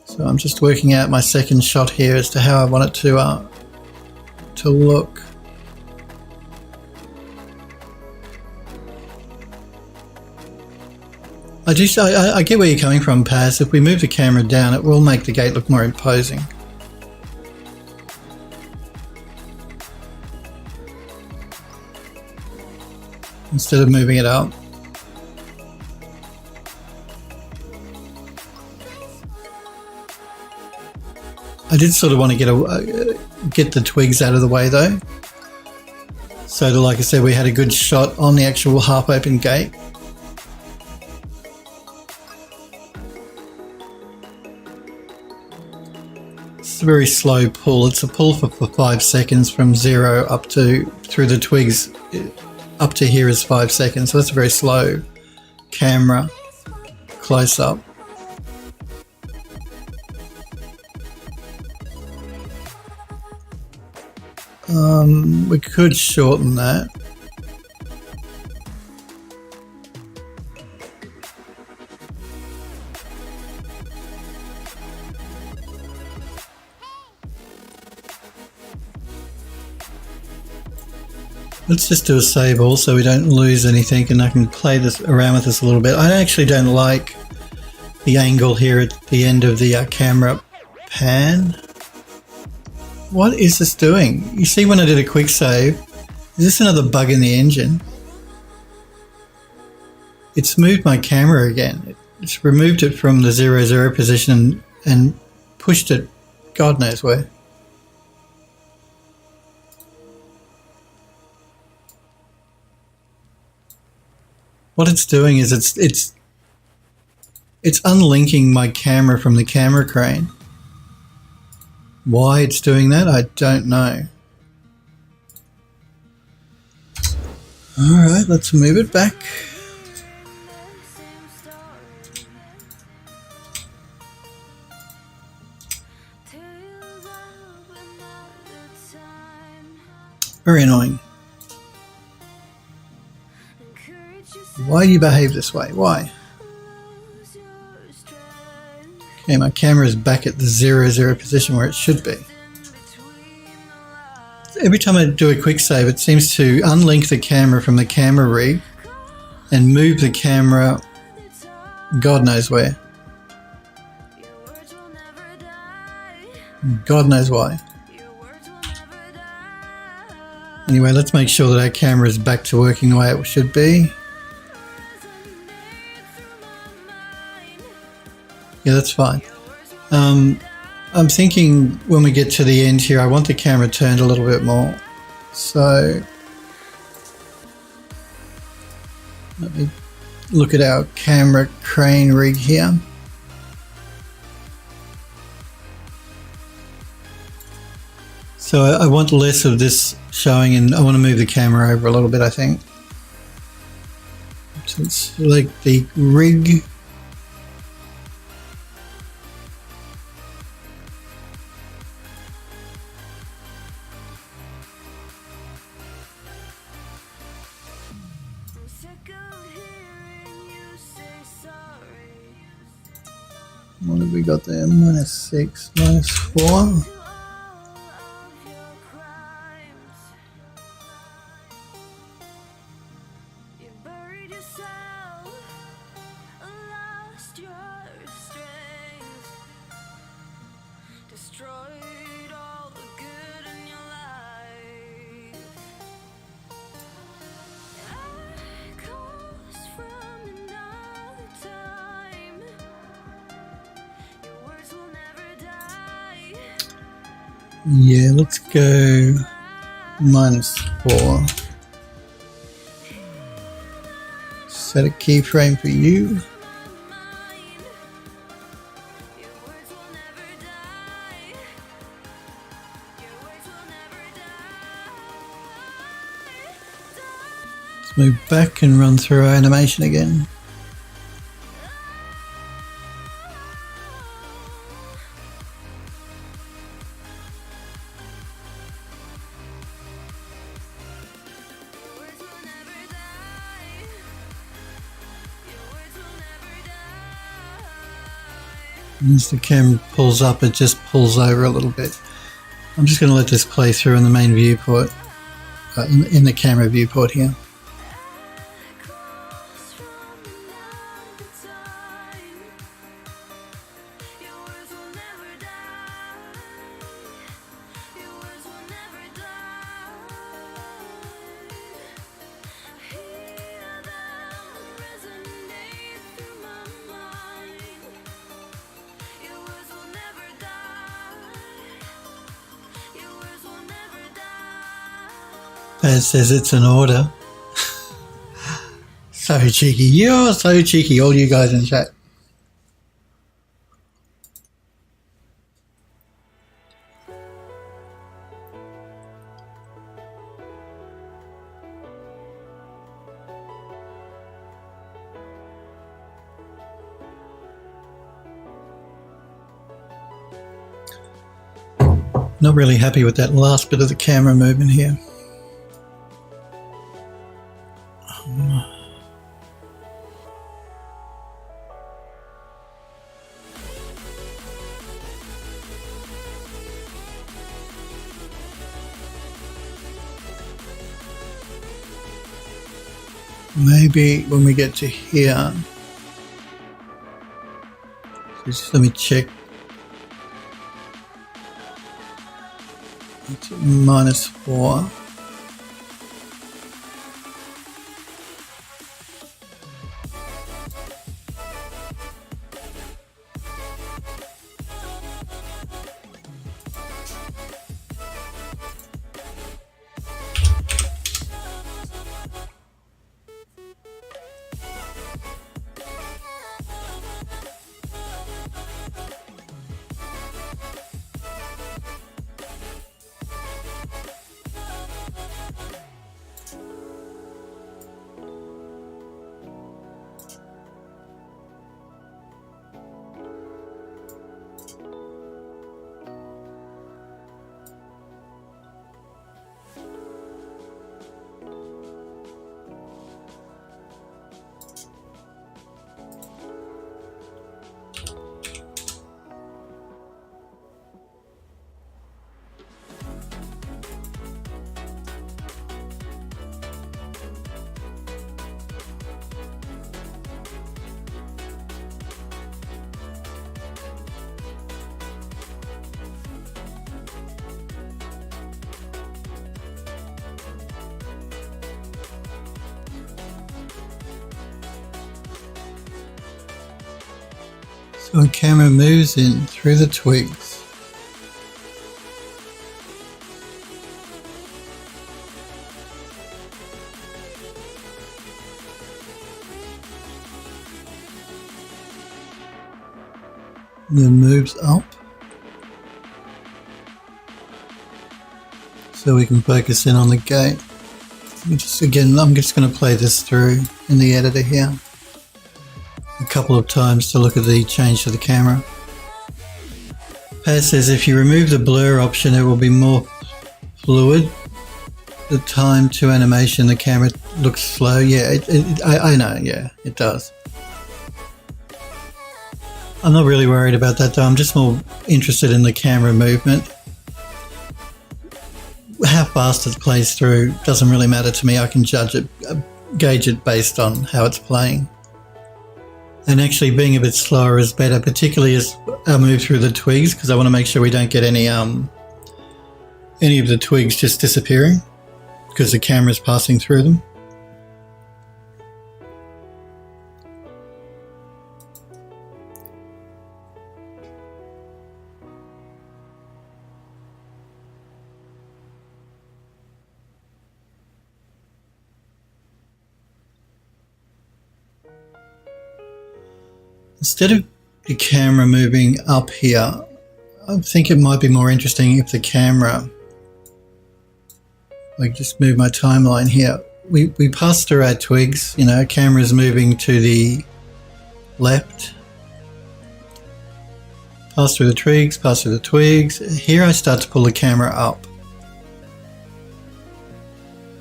So I'm just working out my second shot here as to how I want it to look. I get where you're coming from, Paz. If we move the camera down, it will make the gate look more imposing. Instead of moving it up. I did sort of want to get the twigs out of the way though. So that, like I said, we had a good shot on the actual half open gate. It's a very slow pull. It's a pull for 5 seconds from 0 up to through the twigs. Up to here is 5 seconds, so that's a very slow camera close up. We could shorten that. Let's just do a save all so we don't lose anything, and I can play this around with this a little bit. I actually don't like the angle here at the end of the camera pan. What is this doing? You see when I did a quick save, is this another bug in the engine? It's moved my camera again. It's removed it from the 0, 0 position and pushed it God knows where. What it's doing is it's unlinking my camera from the camera crane. Why it's doing that, I don't know. Alright, let's move it back. Very annoying. Why do you behave this way? Why? Okay, my camera is back at the 0, 0 position where it should be. Every time I do a quick save, it seems to unlink the camera from the camera rig and move the camera God knows where. God knows why. Anyway, let's make sure that our camera is back to working the way it should be. Yeah, that's fine. I'm thinking when we get to the end here, I want the camera turned a little bit more. So let me look at our camera crane rig here. So I want less of this showing, and I want to move the camera over a little bit, I think. So let's select the rig. What have we got there? -6, -4. Yeah, let's go -4. Set a keyframe for you. Let's move back and run through our animation again. As the camera pulls up, it just pulls over a little bit. I'm just going to let this play through in the main viewport, in the camera viewport here. Paz says it's an order. So cheeky. You're so cheeky, all you guys in chat. Not really happy with that last bit of the camera movement here. maybe when we get to here, just let me check. It's -4. So the camera moves in through the twigs. Then moves up. So we can focus in on the gate. I'm just going to play this through in the editor here a couple of times to look at the change to the camera. Paz says if you remove the blur option, it will be more fluid. The time to animation, the camera looks slow. Yeah, I know. Yeah, it does. I'm not really worried about that though. I'm just more interested in the camera movement. How fast it plays through doesn't really matter to me. I can gauge it based on how it's playing. And actually being a bit slower is better, particularly as I move through the twigs, because I want to make sure we don't get any of the twigs just disappearing because the camera's passing through them. Instead of the camera moving up here, I think it might be more interesting if the camera, like just move my timeline here. We pass through our twigs, you know, camera's moving to the left. Pass through the twigs, pass through the twigs. Here I start to pull the camera up.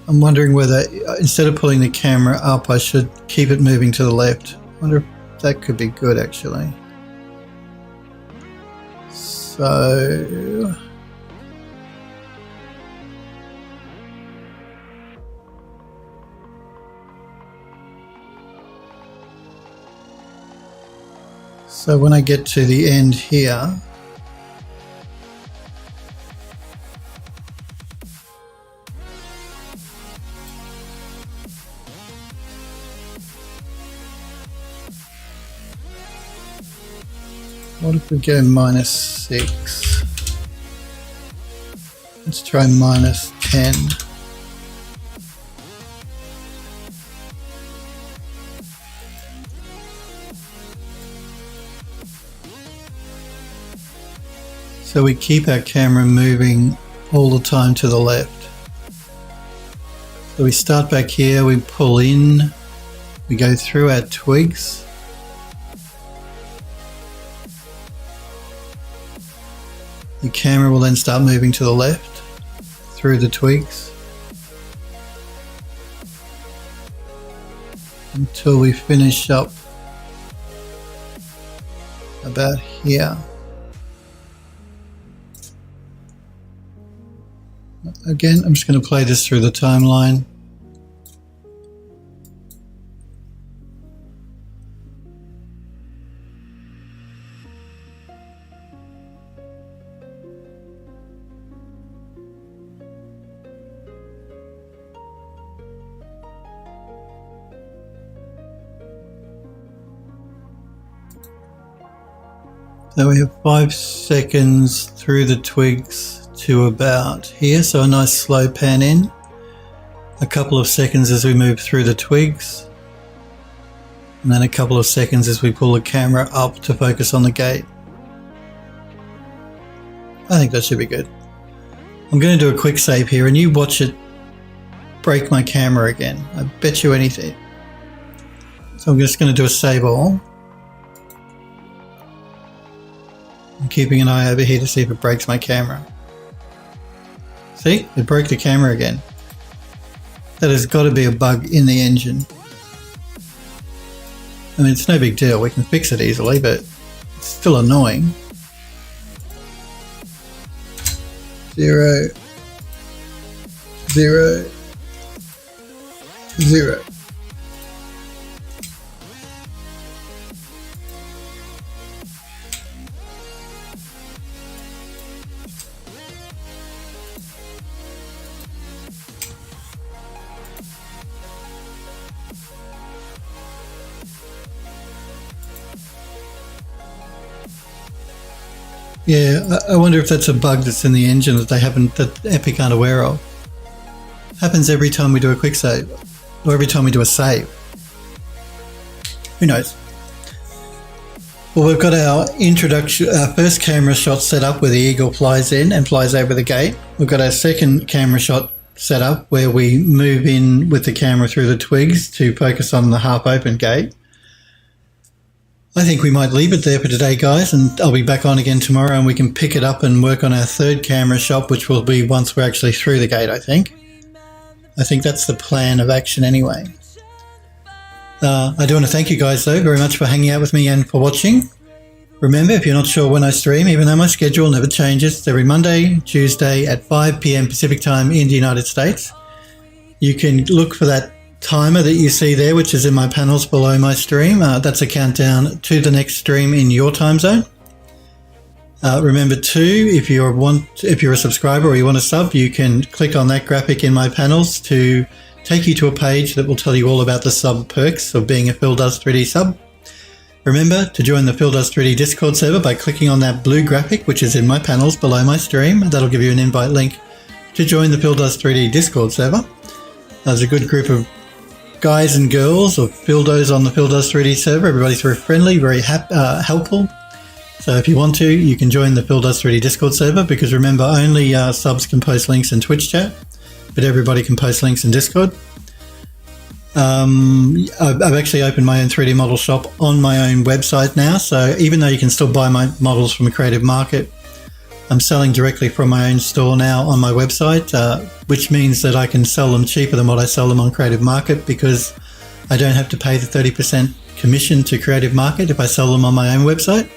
I'm wondering whether instead of pulling the camera up, I should keep it moving to the left. I wonder if that could be good actually. So when I get to the end here, what if we go -6? Let's try -10. So we keep our camera moving all the time to the left. So we start back here, we pull in, we go through our twigs. The camera will then start moving to the left through the twigs until we finish up about here. Again, I'm just going to play this through the timeline. So we have 5 seconds through the twigs to about here. So a nice slow pan in. A couple of seconds as we move through the twigs. And then a couple of seconds as we pull the camera up to focus on the gate. I think that should be good. I'm going to do a quick save here and you watch it break my camera again. I bet you anything. So I'm just going to do a save all. I'm keeping an eye over here to see if it breaks my camera. See? It broke the camera again. That has got to be a bug in the engine. I mean, it's no big deal. We can fix it easily, but it's still annoying. 0, 0, 0. Yeah, I wonder if that's a bug that's in the engine that that Epic aren't aware of. Happens every time we do a quick save, or every time we do a save. Who knows? Well, we've got our first camera shot set up where the eagle flies in and flies over the gate. We've got our second camera shot set up where we move in with the camera through the twigs to focus on the half open gate. I think we might leave it there for today, guys, and I'll be back on again tomorrow and we can pick it up and work on our third camera shot, which will be once we're actually through the gate, I think. I think that's the plan of action anyway. I do want to thank you guys, though, very much for hanging out with me and for watching. Remember, if you're not sure when I stream, even though my schedule never changes, it's every Monday, Tuesday at 5 p.m. Pacific time in the United States. You can look for that timer that you see there, which is in my panels below my stream. That's a countdown to the next stream in your time zone. Remember too, if you're a subscriber or you want to sub, you can click on that graphic in my panels to take you to a page that will tell you all about the sub perks of being a Phil Does 3D sub. Remember to join the Phil Does 3D Discord server by clicking on that blue graphic, which is in my panels below my stream. That'll give you an invite link to join the Phil Does 3D Discord server. There's a good group of guys and girls or Phildos on the Phil Does 3D server. Everybody's very friendly, very helpful. So if you want to, you can join the Phil Does 3D Discord server, because remember, only subs can post links in Twitch chat, but everybody can post links in Discord. I've actually opened my own 3D model shop on my own website now, so even though you can still buy my models from a creative market, I'm selling directly from my own store now on my website, which means that I can sell them cheaper than what I sell them on Creative Market, because I don't have to pay the 30% commission to Creative Market if I sell them on my own website.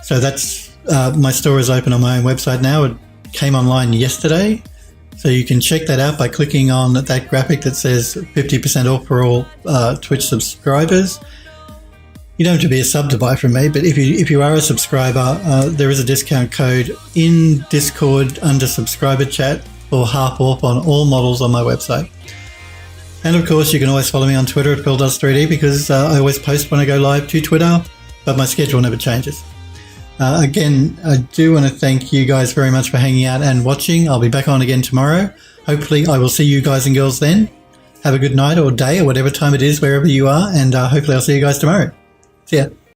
So that's my store is open on my own website now. It came online yesterday. So you can check that out by clicking on that graphic that says 50% off for all Twitch subscribers. You don't have to be a sub to buy from me, but if you are a subscriber, there is a discount code in Discord under subscriber chat for half off on all models on my website. And of course, you can always follow me on Twitter at PhilDoes3D, because I always post when I go live to Twitter, but my schedule never changes. Again, I do want to thank you guys very much for hanging out and watching. I'll be back on again tomorrow. Hopefully, I will see you guys and girls then. Have a good night or day or whatever time it is, wherever you are, and hopefully I'll see you guys tomorrow. See ya.